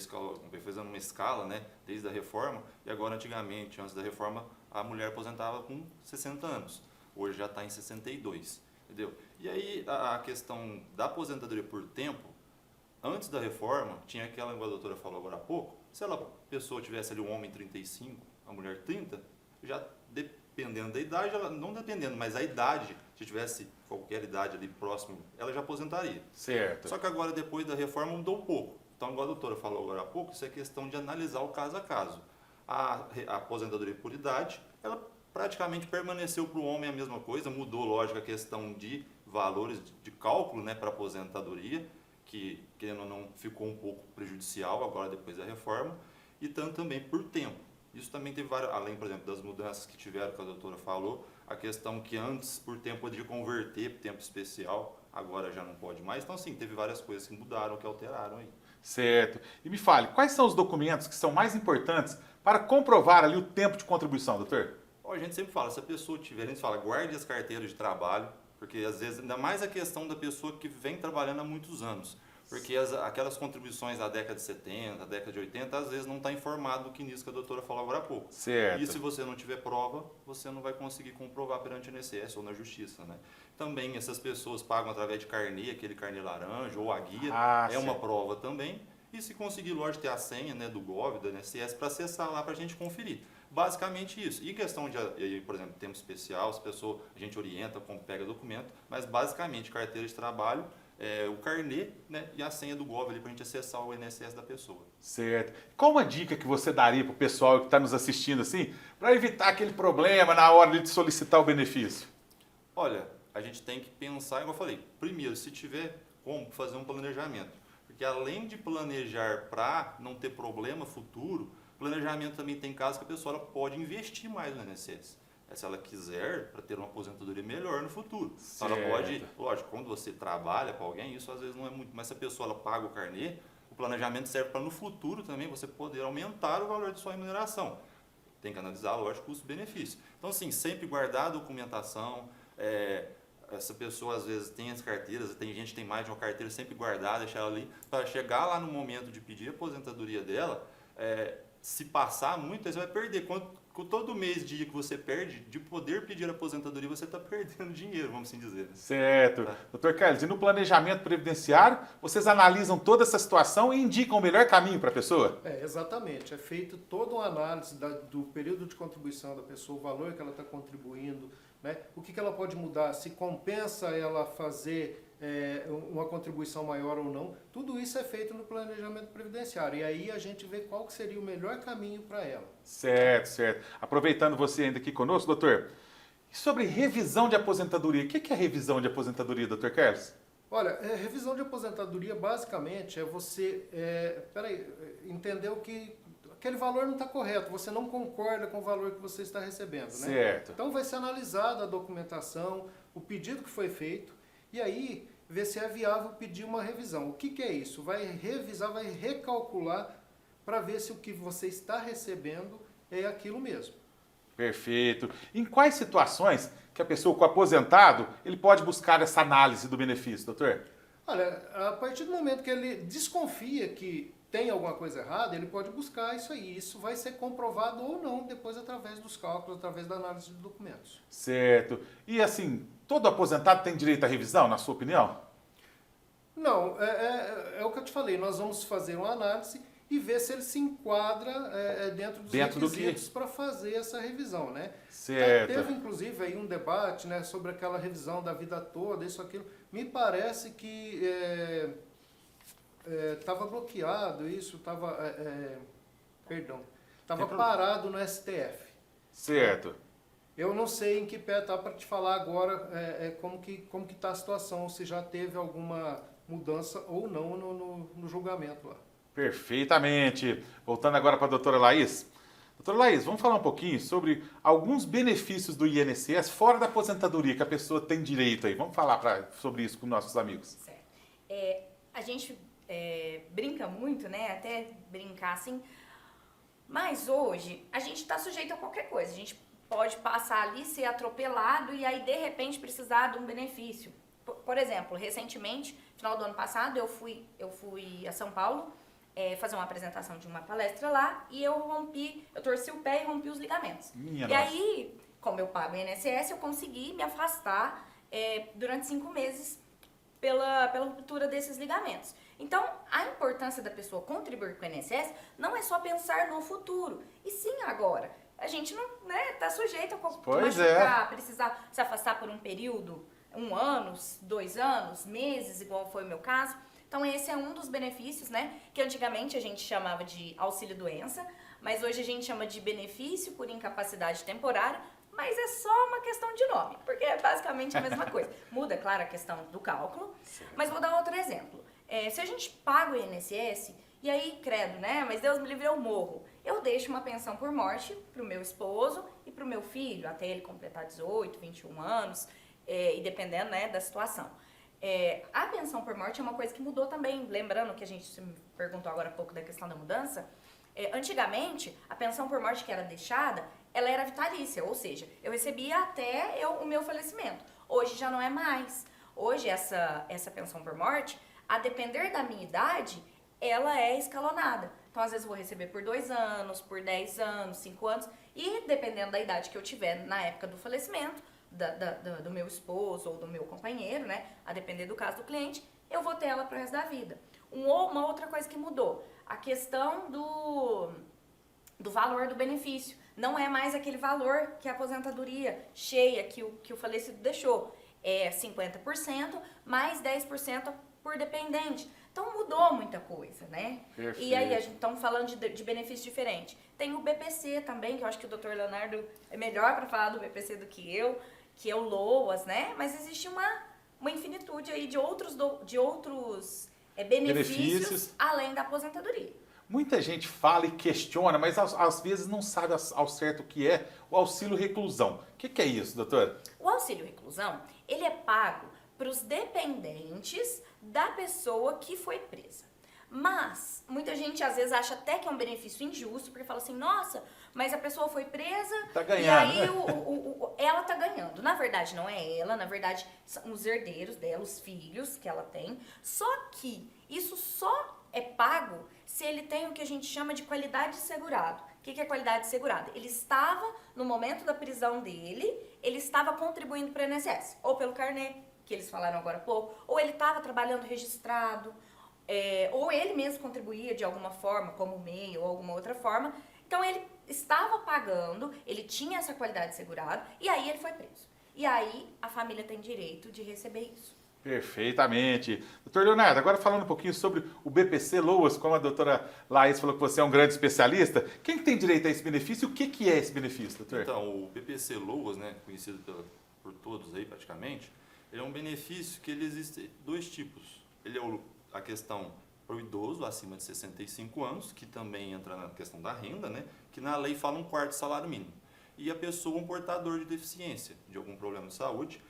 fazendo uma escala, né, desde a reforma, e agora, antigamente, antes da reforma, a mulher aposentava com 60 anos. Hoje já está em 62, entendeu? E aí, a questão da aposentadoria por tempo, antes da reforma, tinha aquela, igual a doutora falou agora há pouco, se a pessoa tivesse ali um homem 35, a mulher 30, já dependendo da idade, não dependendo, mas a idade, se tivesse qualquer idade ali próximo, ela já aposentaria. Certo. Só que agora, depois da reforma, mudou um pouco. Então, igual a doutora falou agora há pouco, isso é questão de analisar o caso a caso. A aposentadoria por idade, ela praticamente permaneceu para o homem a mesma coisa, mudou, lógico, a questão de valores de cálculo, né, para aposentadoria, que, querendo ou não, ficou um pouco prejudicial agora depois da reforma, e tanto também por tempo. Isso também teve várias, além, por exemplo, das mudanças que tiveram, que a doutora falou, a questão que antes, por tempo, podia converter para tempo especial, agora já não pode mais. Então, assim, teve várias coisas que mudaram, que alteraram aí. Certo. E me fale, quais são os documentos que são mais importantes para comprovar ali o tempo de contribuição, doutor? A gente sempre fala, se a pessoa tiver, a gente fala, guarde as carteiras de trabalho, porque às vezes, ainda mais a questão da pessoa que vem trabalhando há muitos anos. Porque aquelas contribuições da década de 70, da década de 80, às vezes não está informado do que nisso que a doutora falou agora há pouco. Certo. E se você não tiver prova, você não vai conseguir comprovar perante o INSS ou na justiça, né? Também essas pessoas pagam através de carnê, aquele carnê laranja ou a guia, uma prova também. E se conseguir, lógico, ter a senha, né, do Gov, do INSS, para acessar lá para a gente conferir. Basicamente isso. E questão de, por exemplo, tempo especial, a gente orienta como pega documento, mas basicamente carteira de trabalho, o carnê, né, e a senha do Gov ali para a gente acessar o INSS da pessoa. Certo. Qual uma dica que você daria para o pessoal que está nos assistindo assim, para evitar aquele problema na hora de solicitar o benefício? Olha, a gente tem que pensar, como eu falei, primeiro, se tiver como fazer um planejamento. Porque além de planejar para não ter problema futuro, planejamento também tem casos que a pessoa pode investir mais no INSS. Se ela quiser, para ter uma aposentadoria melhor no futuro. Então ela pode, lógico, quando você trabalha com alguém, isso às vezes não é muito, mas se a pessoa ela paga o carnê, o planejamento serve para no futuro também você poder aumentar o valor de sua remuneração. Tem que analisar, lógico, custo-benefício. Então, assim, sempre guardar a documentação, essa pessoa às vezes tem as carteiras, tem gente que tem mais de uma carteira sempre guardada, deixar ela ali, para chegar lá no momento de pedir a aposentadoria dela, se passar muito, você vai perder. Todo mês, dia que você perde, de poder pedir aposentadoria, você está perdendo dinheiro, vamos assim dizer. Certo. Tá. Doutor Carlos, e no planejamento previdenciário, vocês analisam toda essa situação e indicam o melhor caminho para a pessoa? Exatamente. É feito toda uma análise do período de contribuição da pessoa, o valor que ela está contribuindo, né? O que ela pode mudar, se compensa ela fazer uma contribuição maior ou não. Tudo isso é feito no planejamento previdenciário. E aí a gente vê qual que seria o melhor caminho para ela. Certo, certo. Aproveitando você ainda aqui conosco, doutor, e sobre revisão de aposentadoria, o que é revisão de aposentadoria, doutor Carlos? Olha, revisão de aposentadoria basicamente é você entender que aquele valor não está correto, você não concorda com o valor que você está recebendo, né? Certo. Então vai ser analisada a documentação, o pedido que foi feito, e aí ver se é viável pedir uma revisão. O que é isso? Vai revisar, vai recalcular para ver se o que você está recebendo é aquilo mesmo. Perfeito. Em quais situações que a pessoa com aposentado, ele pode buscar essa análise do benefício, doutor? Olha, a partir do momento que ele desconfia que tem alguma coisa errada, ele pode buscar isso aí. Isso vai ser comprovado ou não depois através dos cálculos, através da análise de documentos. Certo. E assim, todo aposentado tem direito à revisão, na sua opinião? Não, é o que eu te falei. Nós vamos fazer uma análise e ver se ele se enquadra dentro dos requisitos para fazer essa revisão, né? Certo. Teve inclusive aí um debate, né, sobre aquela revisão da vida toda, isso, aquilo. Me parece que estava bloqueado isso, estava parado no STF. Certo. Eu não sei em que pé está para te falar agora como que está a situação, se já teve alguma mudança ou não no julgamento lá. Perfeitamente. Voltando agora para a doutora Laís. Doutora Laís, vamos falar um pouquinho sobre alguns benefícios do INSS fora da aposentadoria que a pessoa tem direito aí. Vamos falar sobre isso com nossos amigos. Certo. A gente brinca muito, né? Até brincar assim. Mas hoje a gente está sujeito a qualquer coisa. A gente pode passar ali, ser atropelado e aí de repente precisar de um benefício. Por exemplo, recentemente, final do ano passado, eu fui a São Paulo fazer uma apresentação de uma palestra lá e eu torci o pé e rompi os ligamentos. Aí, como eu pago o INSS, eu consegui me afastar durante 5 meses pela ruptura desses ligamentos. Então, a importância da pessoa contribuir com o INSS não é só pensar no futuro, e sim agora. A gente não está sujeito a machucar, precisar se afastar por um período, 1 ano, 2 anos, meses, igual foi o meu caso. Então, esse é um dos benefícios, né? Que antigamente a gente chamava de auxílio-doença, mas hoje a gente chama de benefício por incapacidade temporária, mas é só uma questão de nome, porque é basicamente a mesma coisa. Muda, claro, a questão do cálculo, mas vou dar outro exemplo. Se a gente paga o INSS, e aí, credo, né? Mas Deus me livre, eu morro. Eu deixo uma pensão por morte pro meu esposo e pro meu filho, até ele completar 18, 21 anos, e dependendo, né, da situação. A pensão por morte é uma coisa que mudou também, lembrando que a gente me perguntou agora há pouco da questão da mudança. Antigamente, a pensão por morte que era deixada, ela era vitalícia, ou seja, eu recebia até o meu falecimento. Hoje já não é mais. Hoje essa pensão por morte, a depender da minha idade, ela é escalonada. Então, às vezes eu vou receber por 2 anos, por 10 anos, 5 anos, e dependendo da idade que eu tiver na época do falecimento, do meu esposo ou do meu companheiro, né, a depender do caso do cliente, eu vou ter ela pro resto da vida. Uma outra coisa que mudou, a questão do valor do benefício. Não é mais aquele valor que a aposentadoria cheia que o falecido deixou. É 50% mais 10% por dependente. Então mudou muita coisa, né? Perfeito. E aí a gente estamos falando de benefício diferente. Tem o BPC também, que eu acho que o Dr. Leonardo é melhor para falar do BPC do que eu LOAS, né? Mas existe uma infinitude aí de outros benefícios além da aposentadoria. Muita gente fala e questiona, mas às vezes não sabe ao certo o que é o auxílio reclusão. O que é isso, doutora? O auxílio reclusão, ele é pago para os dependentes da pessoa que foi presa. Mas muita gente às vezes acha até que é um benefício injusto, porque fala assim, nossa, mas a pessoa foi presa Tá ganhando, e aí né? ela tá ganhando. Na verdade não é ela, na verdade são os herdeiros dela, os filhos que ela tem. Só que isso só é pago se ele tem o que a gente chama de qualidade de segurado. O que é qualidade de segurado? Ele estava, no momento da prisão dele, ele estava contribuindo para o INSS, ou pelo carnê, que eles falaram agora há pouco, ou ele estava trabalhando registrado, ou ele mesmo contribuía de alguma forma, como MEI ou alguma outra forma. Então ele estava pagando, ele tinha essa qualidade de segurado, e aí ele foi preso. E aí a família tem direito de receber isso. Perfeitamente. Doutor Leonardo, agora falando um pouquinho sobre o BPC Loas, como a doutora Laís falou que você é um grande especialista, quem que tem direito a esse benefício e o que é esse benefício, doutor? Então, o BPC Loas, né, conhecido por todos aí praticamente, ele é um benefício que ele existe dois tipos. Ele é a questão para o idoso acima de 65 anos, que também entra na questão da renda, né, que na lei fala 1/4 salário mínimo. E a pessoa, um portador de deficiência, de algum problema de saúde,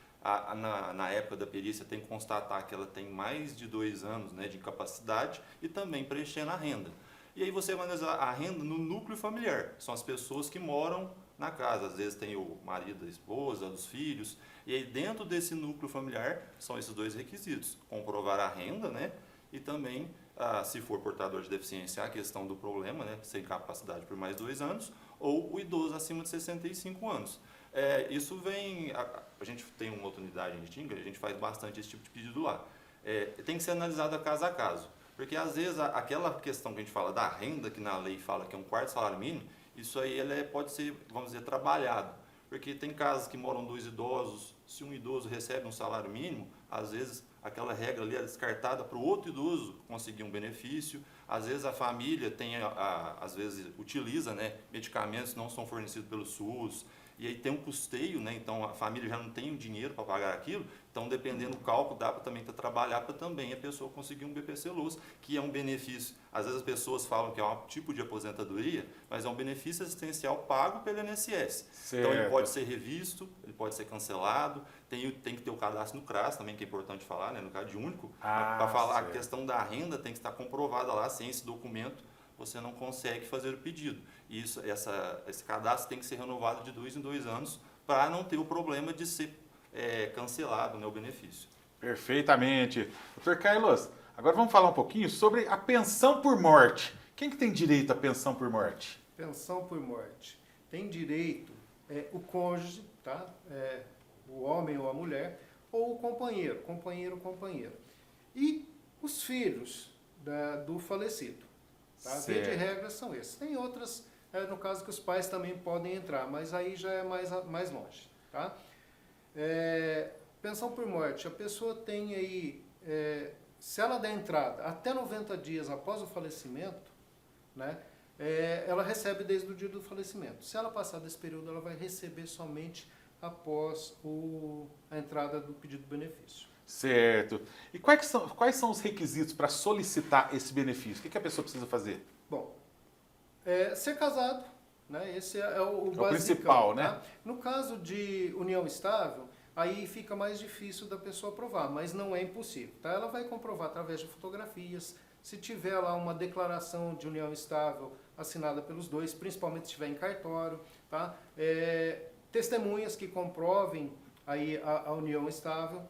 na época da perícia tem que constatar que ela tem mais de 2 anos, né, de incapacidade e também preenchendo a renda. E aí você vai analisar a renda no núcleo familiar, são as pessoas que moram na casa, às vezes tem o marido, a esposa, os filhos, e aí dentro desse núcleo familiar são esses dois requisitos, comprovar a renda, né, e também, se for portador de deficiência, a questão do problema, né, sem capacidade por mais 2 anos, ou o idoso acima de 65 anos. Isso vem, a gente tem uma outra unidade em Tinga, a gente faz bastante esse tipo de pedido lá. Tem que ser analisado caso a caso, porque às vezes aquela questão que a gente fala da renda, que na lei fala que é 1/4 salário mínimo, isso aí pode ser, vamos dizer, trabalhado, porque tem casos que moram 2 idosos, se um idoso recebe um salário mínimo, às vezes aquela regra ali é descartada para o outro idoso conseguir um benefício, às vezes a família às vezes utiliza, né, medicamentos que não são fornecidos pelo SUS, e aí tem um custeio, né? Então a família já não tem o dinheiro para pagar aquilo, então dependendo do cálculo dá para também trabalhar para também a pessoa conseguir um BPC Loas, que é um benefício. Às vezes as pessoas falam que é um tipo de aposentadoria, mas é um benefício assistencial pago pelo INSS. Certo. Então ele pode ser revisto, ele pode ser cancelado, tem que ter o cadastro no CRAS também, que é importante falar, né? No CAD único, para falar certo. a questão da renda tem que estar comprovada lá, sem esse documento você não consegue fazer o pedido. E esse cadastro tem que ser renovado de 2 em 2 anos para não ter o problema de ser cancelado, né, o benefício. Perfeitamente. Doutor Carlos, agora vamos falar um pouquinho sobre a pensão por morte. Quem que tem direito à pensão por morte? Pensão por morte. Tem direito o cônjuge, tá? O homem ou a mulher, ou o companheiro, companheira. E os filhos do falecido. Tá? Via de regra são esses. Tem outras, no caso que os pais também podem entrar, mas aí já é mais longe. Tá? Pensão por morte, a pessoa tem aí, se ela der entrada até 90 dias após o falecimento, né, ela recebe desde o dia do falecimento. Se ela passar desse período, ela vai receber somente após a entrada do pedido de benefício. Certo. E quais são os requisitos para solicitar esse benefício? O que a pessoa precisa fazer? Bom, ser casado, né? Esse é o basicão, principal, né? Tá? No caso de união estável, aí fica mais difícil da pessoa provar, mas não é impossível. Tá? Ela vai comprovar através de fotografias, se tiver lá uma declaração de união estável assinada pelos dois, principalmente se estiver em cartório, tá? Testemunhas que comprovem aí a união estável.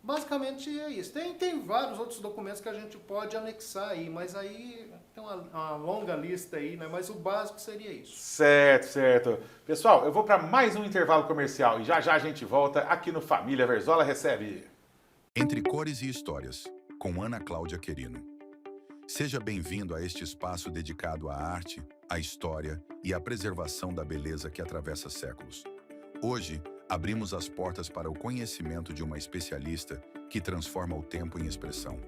Basicamente é isso. Tem vários outros documentos que a gente pode anexar aí, mas aí tem uma longa lista aí, né? Mas o básico seria isso. Certo. Pessoal, eu vou para mais um intervalo comercial e já a gente volta aqui no Família Verzola Recebe. Entre Cores e Histórias, com Ana Cláudia Querino. Seja bem-vindo a este espaço dedicado à arte, à história e à preservação da beleza que atravessa séculos. Hoje, abrimos as portas para o conhecimento de uma especialista que transforma o tempo em expressão.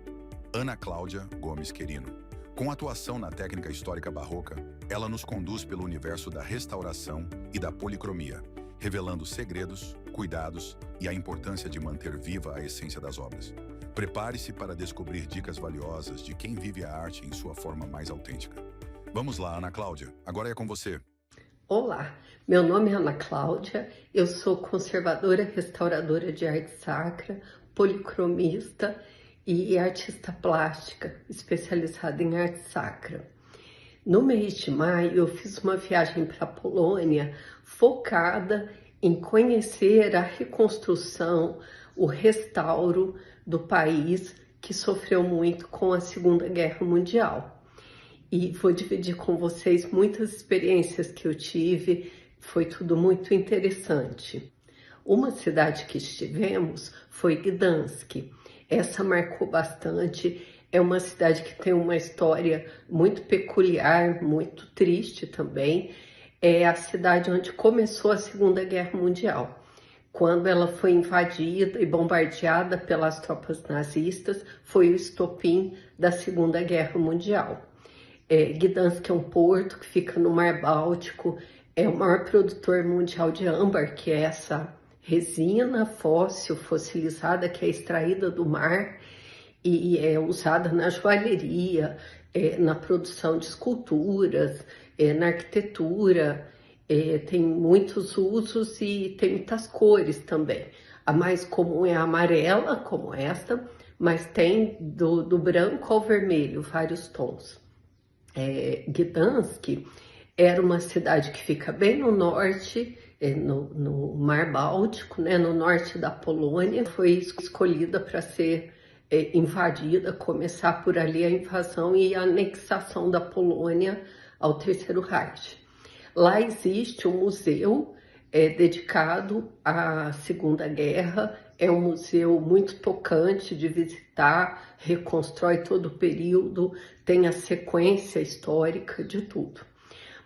Ana Cláudia Gomes Querino. Com atuação na técnica histórica barroca, ela nos conduz pelo universo da restauração e da policromia, revelando segredos, cuidados e a importância de manter viva a essência das obras. Prepare-se para descobrir dicas valiosas de quem vive a arte em sua forma mais autêntica. Vamos lá, Ana Cláudia, agora é com você. Olá, meu nome é Ana Cláudia, eu sou conservadora restauradora de arte sacra, policromista e artista plástica, especializada em arte sacra. No mês de maio, eu fiz uma viagem para a Polônia focada em conhecer a reconstrução, o restauro do país que sofreu muito com a Segunda Guerra Mundial. E vou dividir com vocês muitas experiências que eu tive, foi tudo muito interessante. Uma cidade que estivemos foi Gdansk. Essa marcou bastante, é uma cidade que tem uma história muito peculiar, muito triste também. É a cidade onde começou a Segunda Guerra Mundial. Quando ela foi invadida e bombardeada pelas tropas nazistas, foi o estopim da Segunda Guerra Mundial. Gdansk é um porto que fica no Mar Báltico, é o maior produtor mundial de âmbar, que é essa resina fossilizada que é extraída do mar e é usada na joalheria, na produção de esculturas, na arquitetura, tem muitos usos e tem muitas cores também. A mais comum é a amarela, como esta, mas tem do branco ao vermelho, vários tons. Gdansk era uma cidade que fica bem no norte, no Mar Báltico, né, no norte da Polônia. Foi escolhida para ser invadida, começar por ali a invasão e a anexação da Polônia ao Terceiro Reich. Lá existe um museu dedicado à Segunda Guerra, é um museu muito tocante de visitar, reconstrói todo o período, tem a sequência histórica de tudo.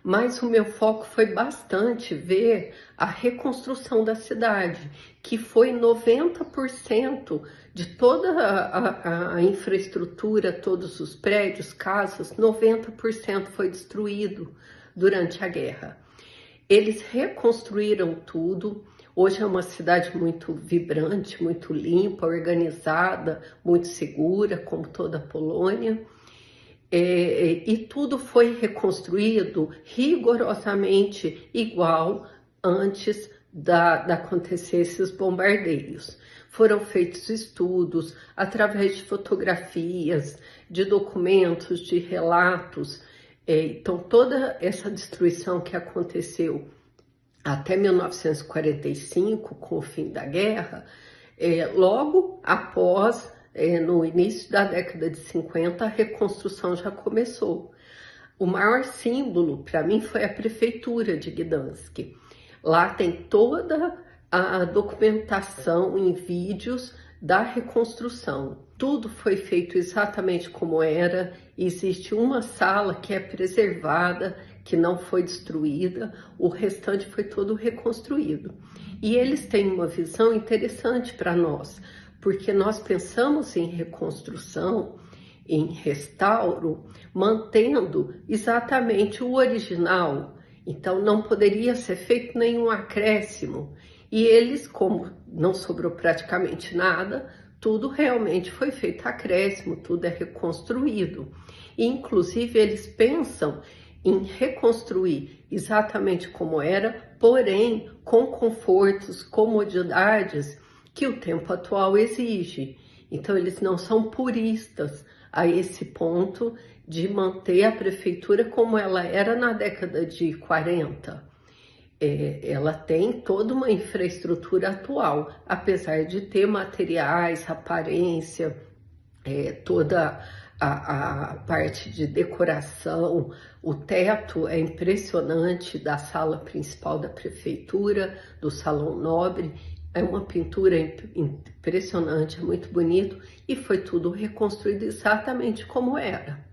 Mas o meu foco foi bastante ver a reconstrução da cidade, que foi 90% de toda a infraestrutura, todos os prédios, casas, 90% foi destruído durante a guerra. Eles reconstruíram tudo. Hoje é uma cidade muito vibrante, muito limpa, organizada, muito segura, como toda a Polônia. E tudo foi reconstruído rigorosamente igual antes de acontecer esses bombardeios. Foram feitos estudos através de fotografias, de documentos, de relatos. Então, toda essa destruição que aconteceu até 1945, com o fim da guerra, logo após, no início da década de 50, a reconstrução já começou. O maior símbolo, para mim, foi a prefeitura de Gdansk. Lá tem toda a documentação em vídeos da reconstrução. Tudo foi feito exatamente como era. Existe uma sala que é preservada, que não foi destruída, o restante foi todo reconstruído. E eles têm uma visão interessante para nós, porque nós pensamos em reconstrução, em restauro, mantendo exatamente o original. Então não poderia ser feito nenhum acréscimo. E eles, como não sobrou praticamente nada, tudo realmente foi feito acréscimo, tudo é reconstruído. E, inclusive, eles pensam em reconstruir exatamente como era, porém com confortos, comodidades que o tempo atual exige. Então, eles não são puristas a esse ponto de manter a prefeitura como ela era na década de 40. Ela tem toda uma infraestrutura atual, apesar de ter materiais, aparência, toda a parte de decoração. O teto é impressionante da sala principal da prefeitura, do Salão Nobre. É uma pintura impressionante, é muito bonito e foi tudo reconstruído exatamente como era.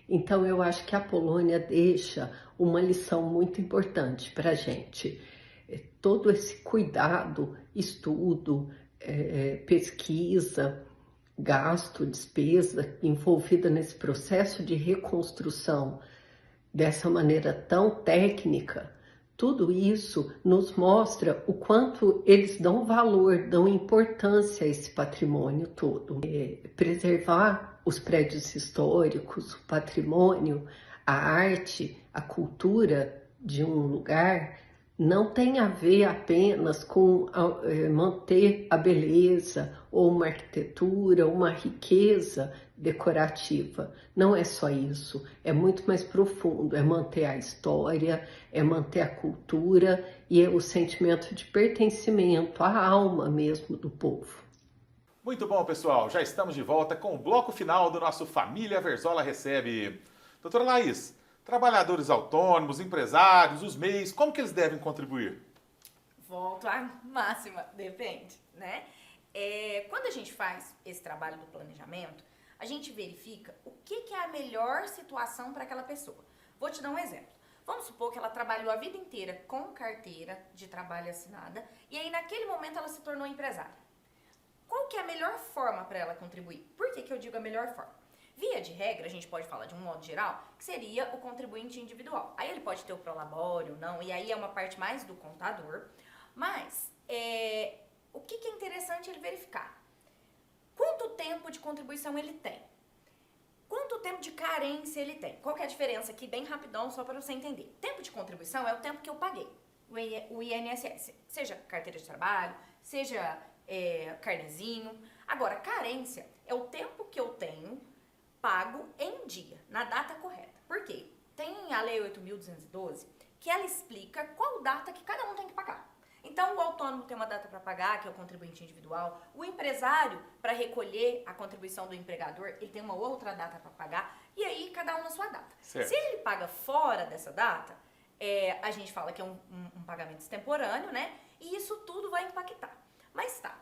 Então eu acho que a Polônia deixa uma lição muito importante para a gente. Todo esse cuidado, estudo, pesquisa, gasto, despesa envolvida nesse processo de reconstrução dessa maneira tão técnica, tudo isso nos mostra o quanto eles dão valor, dão importância a esse patrimônio todo. Preservar os prédios históricos, o patrimônio, a arte, a cultura de um lugar não tem a ver apenas com manter a beleza ou uma arquitetura, uma riqueza decorativa. Não é só isso, é muito mais profundo, é manter a história, é manter a cultura e é o sentimento de pertencimento, a alma mesmo do povo. Muito bom, pessoal. Já estamos de volta com o bloco final do nosso Família Verzola Recebe. Doutora Laís, trabalhadores autônomos, empresários, os MEIs, como que eles devem contribuir? Volto à máxima, depende, né? Quando a gente faz esse trabalho do planejamento, a gente verifica o que é a melhor situação para aquela pessoa. Vou te dar um exemplo. Vamos supor que ela trabalhou a vida inteira com carteira de trabalho assinada e aí naquele momento ela se tornou empresária. Qual que é a melhor forma para ela contribuir? Por que eu digo a melhor forma? Via de regra, a gente pode falar de um modo geral, que seria o contribuinte individual. Aí ele pode ter o prolabore ou não, e aí é uma parte mais do contador. Mas, o que é interessante ele verificar? Quanto tempo de contribuição ele tem? Quanto tempo de carência ele tem? Qual que é a diferença aqui, bem rapidão, só para você entender. Tempo de contribuição é o tempo que eu paguei, o INSS. Seja carteira de trabalho, seja carnezinho. Agora, carência é o tempo que eu tenho pago em dia, na data correta. Por quê? Tem a Lei 8.212 que ela explica qual data que cada um tem que pagar. Então, o autônomo tem uma data para pagar, que é o contribuinte individual. O empresário, para recolher a contribuição do empregador, ele tem uma outra data para pagar. E aí, cada um na sua data. Certo. Se ele paga fora dessa data, a gente fala que é um pagamento extemporâneo, né? E isso tudo vai impactar. Mas tá.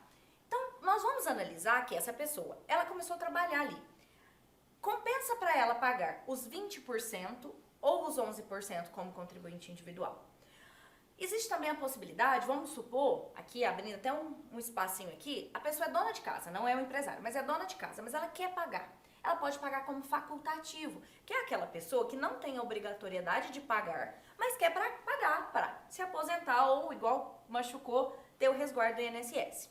Então, nós vamos analisar que essa pessoa, ela começou a trabalhar ali. Compensa para ela pagar os 20% ou os 11% como contribuinte individual. Existe também a possibilidade, vamos supor, aqui abrindo até um espacinho aqui, a pessoa é dona de casa, não é um empresário, mas é dona de casa, mas ela quer pagar. Ela pode pagar como facultativo, que é aquela pessoa que não tem a obrigatoriedade de pagar, mas quer pagar para se aposentar ou, igual machucou, ter o resguardo do INSS.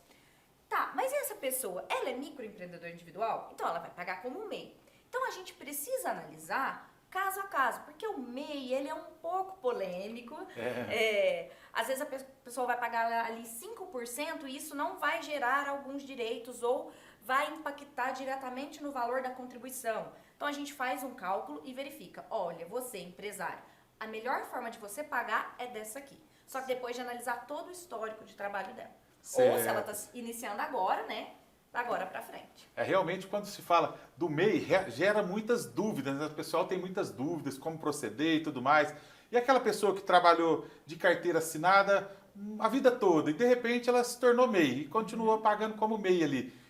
Tá, mas essa pessoa, ela é microempreendedor individual? Então ela vai pagar como MEI. Então a gente precisa analisar caso a caso, porque o MEI, ele é um pouco polêmico. Às vezes a pessoa vai pagar ali 5% e isso não vai gerar alguns direitos ou vai impactar diretamente no valor da contribuição. Então a gente faz um cálculo e verifica, olha, você empresário, a melhor forma de você pagar é dessa aqui. Só que depois de analisar todo o histórico de trabalho dela. Certo. Ou se ela está iniciando agora, né? Agora para frente. Realmente, quando se fala do MEI, gera muitas dúvidas, né? O pessoal tem muitas dúvidas, como proceder e tudo mais. E aquela pessoa que trabalhou de carteira assinada a vida toda e de repente ela se tornou MEI e continua pagando como MEI ali.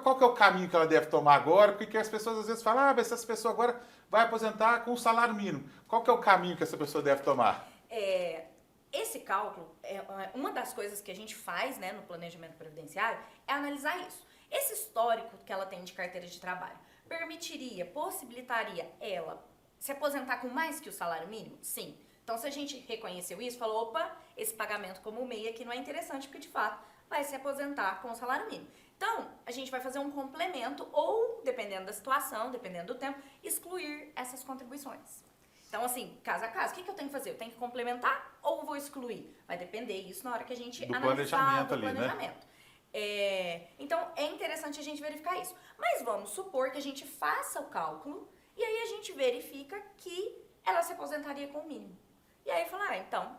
Qual que é o caminho que ela deve tomar agora? Porque as pessoas às vezes falam, mas essa pessoa agora vai aposentar com um salário mínimo. Qual que é o caminho que essa pessoa deve tomar? Esse cálculo, uma das coisas que a gente faz, né, no planejamento previdenciário é analisar isso. Esse histórico que ela tem de carteira de trabalho possibilitaria ela se aposentar com mais que o salário mínimo? Sim. Então, se a gente reconheceu isso, falou, opa, esse pagamento como MEI aqui não é interessante, porque de fato vai se aposentar com o salário mínimo. Então, a gente vai fazer um complemento ou, dependendo da situação, dependendo do tempo, excluir essas contribuições. Então, assim, caso a caso, o que eu tenho que fazer? Eu tenho que complementar ou vou excluir? Vai depender isso na hora que a gente analisar o planejamento. Então, é interessante a gente verificar isso. Mas vamos supor que a gente faça o cálculo e aí a gente verifica que ela se aposentaria com o mínimo. E aí fala, então,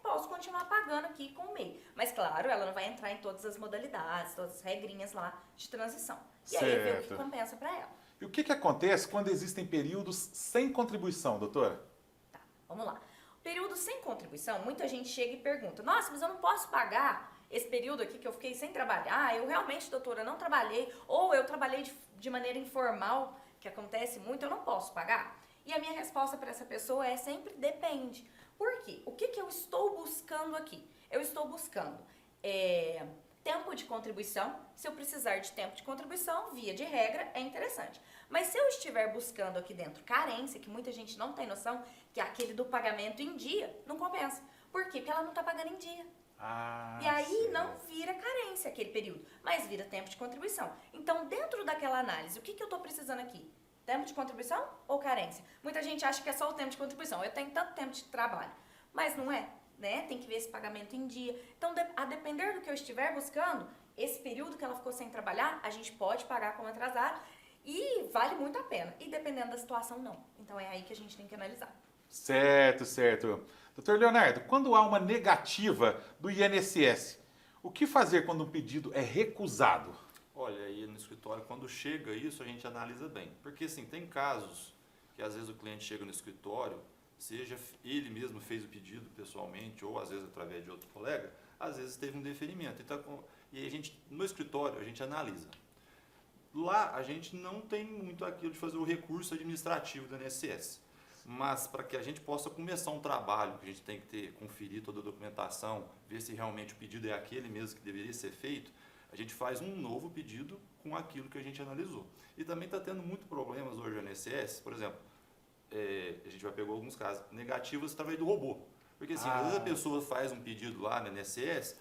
posso continuar pagando aqui com o MEI. Mas, claro, ela não vai entrar em todas as modalidades, todas as regrinhas lá de transição. E aí ver o que compensa para ela. E o que acontece quando existem períodos sem contribuição, doutora? Tá, vamos lá. Período sem contribuição, muita gente chega e pergunta, nossa, mas eu não posso pagar esse período aqui que eu fiquei sem trabalhar, eu realmente, doutora, não trabalhei, ou eu trabalhei de maneira informal, que acontece muito, eu não posso pagar? E a minha resposta para essa pessoa é sempre depende. Por quê? O que eu estou buscando aqui? Eu estou buscando tempo de contribuição. Se eu precisar de tempo de contribuição, via de regra, é interessante. Mas se eu estiver buscando aqui dentro carência, que muita gente não tem noção, que é aquele do pagamento em dia, não compensa. Por quê? Porque ela não está pagando em dia. E aí não vira carência aquele período, mas vira tempo de contribuição. Então, dentro daquela análise, o que eu estou precisando aqui? Tempo de contribuição ou carência? Muita gente acha que é só o tempo de contribuição. Eu tenho tanto tempo de trabalho. Mas não é. né? Tem que ver esse pagamento em dia. Então, a depender do que eu estiver buscando, esse período que ela ficou sem trabalhar, a gente pode pagar como atrasado e vale muito a pena. E dependendo da situação, não. Então, é aí que a gente tem que analisar. Certo, certo. Doutor Leonardo, quando há uma negativa do INSS, o que fazer quando um pedido é recusado? Olha, aí no escritório, quando chega isso, a gente analisa bem. Porque, assim, tem casos que às vezes o cliente chega no escritório, seja ele mesmo fez o pedido pessoalmente, ou às vezes através de outro colega, às vezes teve um deferimento. Então, e a gente, no escritório, a gente analisa. Lá, a gente não tem muito aquilo de fazer o recurso administrativo do INSS. Mas para que a gente possa começar um trabalho, que a gente tem que conferir toda a documentação, ver se realmente o pedido é aquele mesmo que deveria ser feito, a gente faz um novo pedido com aquilo que a gente analisou. E também está tendo muitos problemas hoje no INSS, por exemplo, a gente já pegou alguns casos negativos através do robô. Porque assim, às vezes a pessoa faz um pedido lá no INSS,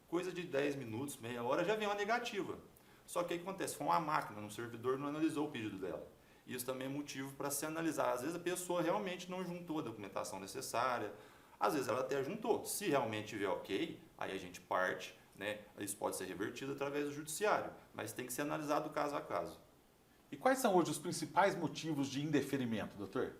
coisa de 10 minutos, meia hora, já vem uma negativa. Só que o que acontece? Foi uma máquina, um servidor não analisou o pedido dela. Isso também é motivo para se analisar. Às vezes a pessoa realmente não juntou a documentação necessária, às vezes ela até juntou. Se realmente tiver ok, aí a gente parte, né? Isso pode ser revertido através do judiciário, mas tem que ser analisado caso a caso. E quais são hoje os principais motivos de indeferimento, doutor?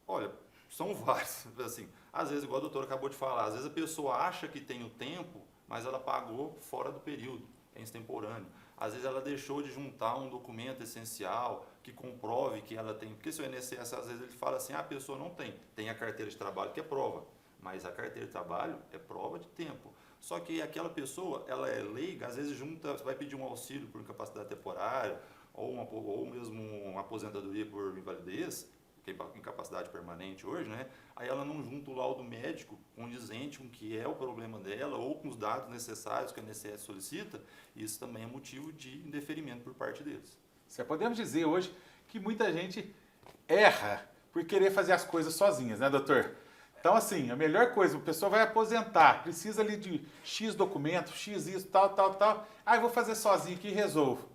Olha, são vários. Assim, às vezes, igual a doutora acabou de falar, às vezes a pessoa acha que tem o tempo, mas ela pagou fora do período, é extemporâneo. Às vezes ela deixou de juntar um documento essencial que comprove que ela tem. Porque se o INSS, às vezes ele fala assim, a pessoa não tem. Tem a carteira de trabalho que é prova, mas a carteira de trabalho é prova de tempo. Só que aquela pessoa, ela é leiga, às vezes junta, vai pedir um auxílio por incapacidade temporária, ou mesmo uma aposentadoria por invalidez, que é incapacidade permanente hoje, né? Aí ela não junta o laudo médico condizente com o que é o problema dela ou com os dados necessários que a INSS solicita, isso também é motivo de indeferimento por parte deles. Podemos dizer hoje que muita gente erra por querer fazer as coisas sozinhas, né, doutor? Então, assim, a melhor coisa, a pessoa vai aposentar, precisa ali de X documento, X isso, tal. Eu vou fazer sozinho aqui e resolvo.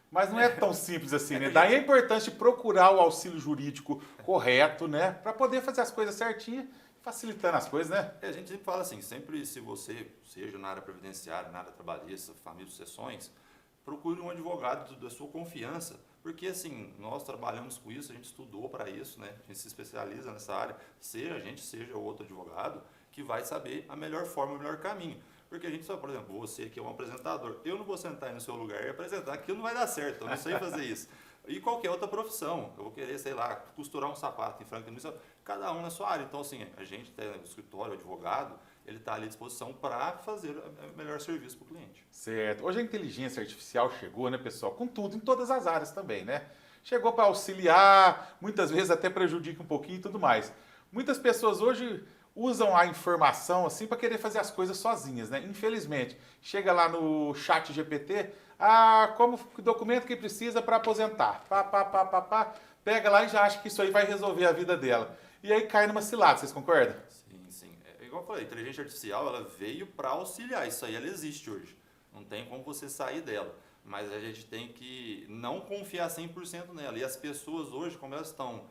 Mas não é tão simples assim, né? Daí é importante procurar o auxílio jurídico correto, né? Para poder fazer as coisas certinhas, facilitando as coisas, né? A gente sempre fala assim, sempre se você, seja na área previdenciária, na área trabalhista, família, sucessões, procure um advogado da sua confiança, porque assim, nós trabalhamos com isso, a gente estudou para isso, né? A gente se especializa nessa área, seja a gente, seja outro advogado, que vai saber a melhor forma, o melhor caminho. Porque a gente só, por exemplo, você que é um apresentador, eu não vou sentar aí no seu lugar e apresentar, aquilo não vai dar certo, eu não sei fazer isso. E qualquer outra profissão, eu vou querer, sei lá, costurar um sapato em franca, cada um na sua área. Então, assim, a gente tem o escritório, o advogado, ele está ali à disposição para fazer o melhor serviço para o cliente. Certo. Hoje a inteligência artificial chegou, né, pessoal, com tudo, em todas as áreas também, né? Chegou para auxiliar, muitas vezes até prejudica um pouquinho e tudo mais. Muitas pessoas hoje usam a informação assim para querer fazer as coisas sozinhas, né? Infelizmente, chega lá no chat GPT, como documento que precisa para aposentar, pega lá e já acha que isso aí vai resolver a vida dela. E aí cai numa cilada, vocês concordam? Sim. É igual eu falei, a inteligência artificial, ela veio para auxiliar, isso aí ela existe hoje. Não tem como você sair dela, mas a gente tem que não confiar 100% nela. E as pessoas hoje, como elas estão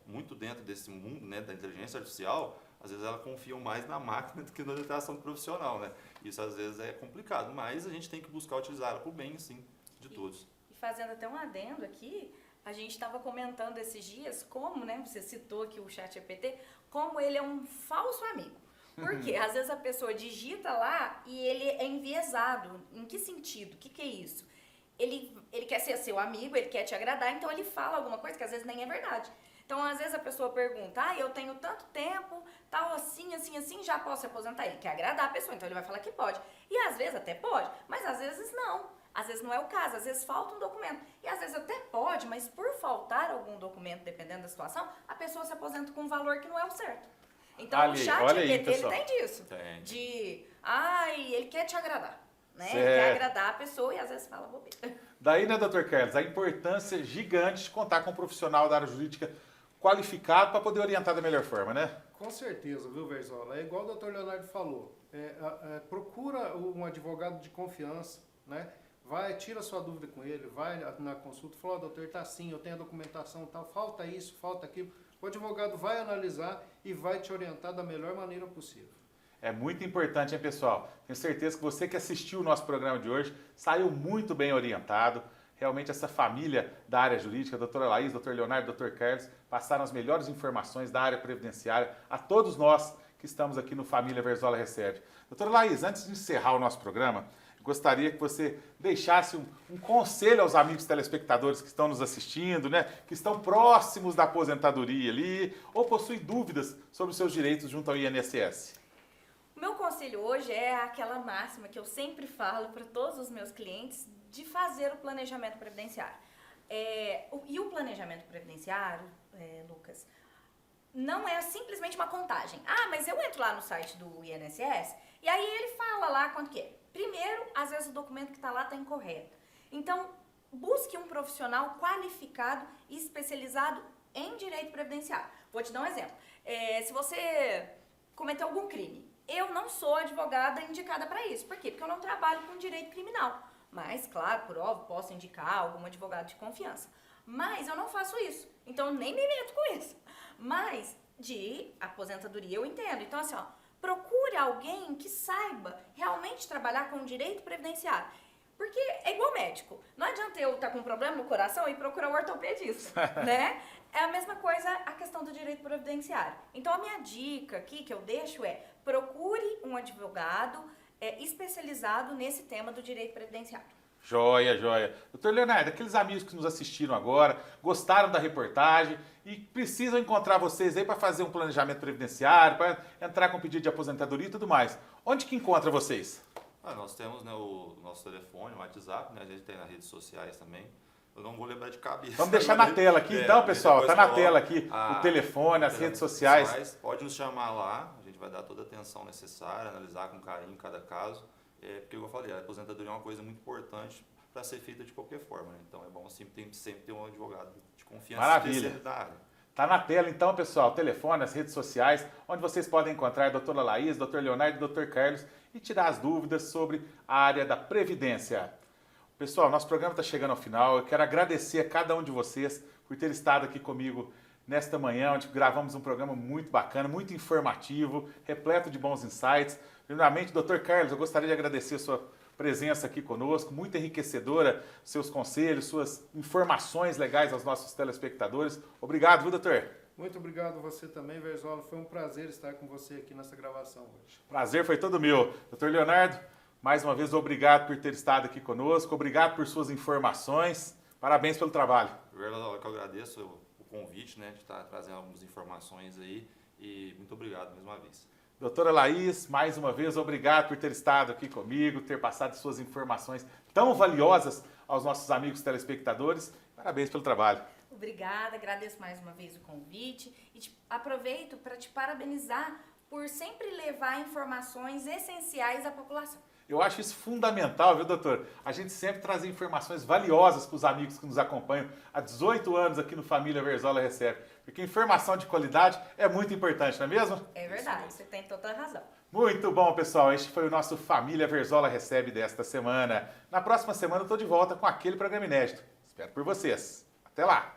muito dentro desse mundo, né, da inteligência artificial, às vezes elas confiam mais na máquina do que na orientação do profissional, né? Isso às vezes é complicado, mas a gente tem que buscar utilizar ela para o bem, sim, de todos. E fazendo até um adendo aqui, a gente estava comentando esses dias como, né, você citou aqui o ChatGPT, como ele é um falso amigo. Por quê? Às vezes a pessoa digita lá e ele é enviesado. Em que sentido? O que é isso? Ele quer ser seu amigo, ele quer te agradar, então ele fala alguma coisa que às vezes nem é verdade. Então, às vezes a pessoa pergunta, eu tenho tanto tempo, tal, assim, já posso se aposentar? Ele quer agradar a pessoa, então ele vai falar que pode. E às vezes até pode, mas às vezes não. Às vezes não é o caso, às vezes falta um documento. E às vezes até pode, mas por faltar algum documento, dependendo da situação, a pessoa se aposenta com um valor que não é o certo. Então, o ChatGPT, ele tem disso. Ele quer te agradar. Né? Ele quer agradar a pessoa e às vezes fala bobeira. Daí, né, doutor Carlos, a importância gigante de contar com um profissional da área jurídica qualificado para poder orientar da melhor forma, né? Com certeza, viu, Verzola? É igual o doutor Leonardo falou. Procura um advogado de confiança, né? Tira sua dúvida com ele, vai na consulta, fala, doutor, tá assim, eu tenho a documentação tal, falta isso, falta aquilo. o advogado vai analisar e vai te orientar da melhor maneira possível. É muito importante, hein, pessoal? Tenho certeza que você que assistiu o nosso programa de hoje saiu muito bem orientado. Realmente essa família da área jurídica, a doutora Laís, doutor Leonardo, doutor Carlos, passaram as melhores informações da área previdenciária a todos nós que estamos aqui no Família Verzola Recebe. Doutora Laís, antes de encerrar o nosso programa, gostaria que você deixasse um conselho aos amigos telespectadores que estão nos assistindo, né, que estão próximos da aposentadoria ali, ou possuem dúvidas sobre os seus direitos junto ao INSS. O meu conselho hoje é aquela máxima que eu sempre falo para todos os meus clientes de fazer o planejamento previdenciário. E o planejamento previdenciário, Lucas, não é simplesmente uma contagem. Ah, mas eu entro lá no site do INSS e aí ele fala lá quanto que é. Primeiro, às vezes o documento que está lá está incorreto. Então, busque um profissional qualificado e especializado em direito previdenciário. Vou te dar um exemplo. Se você cometeu algum crime, eu não sou advogada indicada para isso. Por quê? Porque eu não trabalho com direito criminal. Mas, claro, por óbvio, posso indicar algum advogado de confiança. Mas eu não faço isso. Então, eu nem me meto com isso. Mas, de aposentadoria, eu entendo. Então, assim, ó, procure alguém que saiba realmente trabalhar com direito previdenciário. Porque é igual médico. Não adianta eu estar com um problema no coração e procurar um ortopedista, né? É a mesma coisa a questão do direito previdenciário. Então, a minha dica aqui que eu deixo é procure um advogado especializado nesse tema do direito previdenciário. Joia, joia. Doutor Leonardo, aqueles amigos que nos assistiram agora, gostaram da reportagem e precisam encontrar vocês aí para fazer um planejamento previdenciário, para entrar com pedido de aposentadoria e tudo mais. Onde que encontra vocês? Nós temos, né, o nosso telefone, o WhatsApp, né, a gente tem nas redes sociais também. Eu não vou lembrar de cabeça. Vamos deixar na tela aqui, então, pessoal. Está na tela aqui o telefone, as redes sociais. Pode nos chamar lá, a gente vai dar toda a atenção necessária, analisar com carinho cada caso. Porque, como eu falei, a aposentadoria é uma coisa muito importante para ser feita de qualquer forma, né? Então é bom sempre ter um advogado de confiança. Maravilha. Da área. Tá na tela então, pessoal, o telefone, as redes sociais, onde vocês podem encontrar a doutora Laís, doutor Leonardo e doutor Carlos e tirar as dúvidas sobre a área da Previdência. Pessoal, nosso programa está chegando ao final. Eu quero agradecer a cada um de vocês por ter estado aqui comigo nesta manhã, onde gravamos um programa muito bacana, muito informativo, repleto de bons insights. Primeiramente, doutor Carlos, eu gostaria de agradecer a sua presença aqui conosco, muito enriquecedora, seus conselhos, suas informações legais aos nossos telespectadores. Obrigado, viu, doutor? Muito obrigado a você também, Verzola. Foi um prazer estar com você aqui nessa gravação hoje. Prazer foi todo meu. Doutor Leonardo, mais uma vez, obrigado por ter estado aqui conosco, obrigado por suas informações, parabéns pelo trabalho. Eu que agradeço o convite, né, de estar trazendo algumas informações aí e muito obrigado mais uma vez. Doutora Laís, mais uma vez, obrigado por ter estado aqui comigo, ter passado suas informações tão valiosas aos nossos amigos telespectadores. Parabéns pelo trabalho. Obrigada, agradeço mais uma vez o convite e aproveito para te parabenizar por sempre levar informações essenciais à população. Eu acho isso fundamental, viu, doutor? A gente sempre traz informações valiosas para os amigos que nos acompanham há 18 anos aqui no Família Verzola Recebe. Porque informação de qualidade é muito importante, não é mesmo? É verdade, você tem toda a razão. Muito bom, pessoal. Este foi o nosso Família Verzola Recebe desta semana. Na próxima semana eu estou de volta com aquele programa inédito. Espero por vocês. Até lá!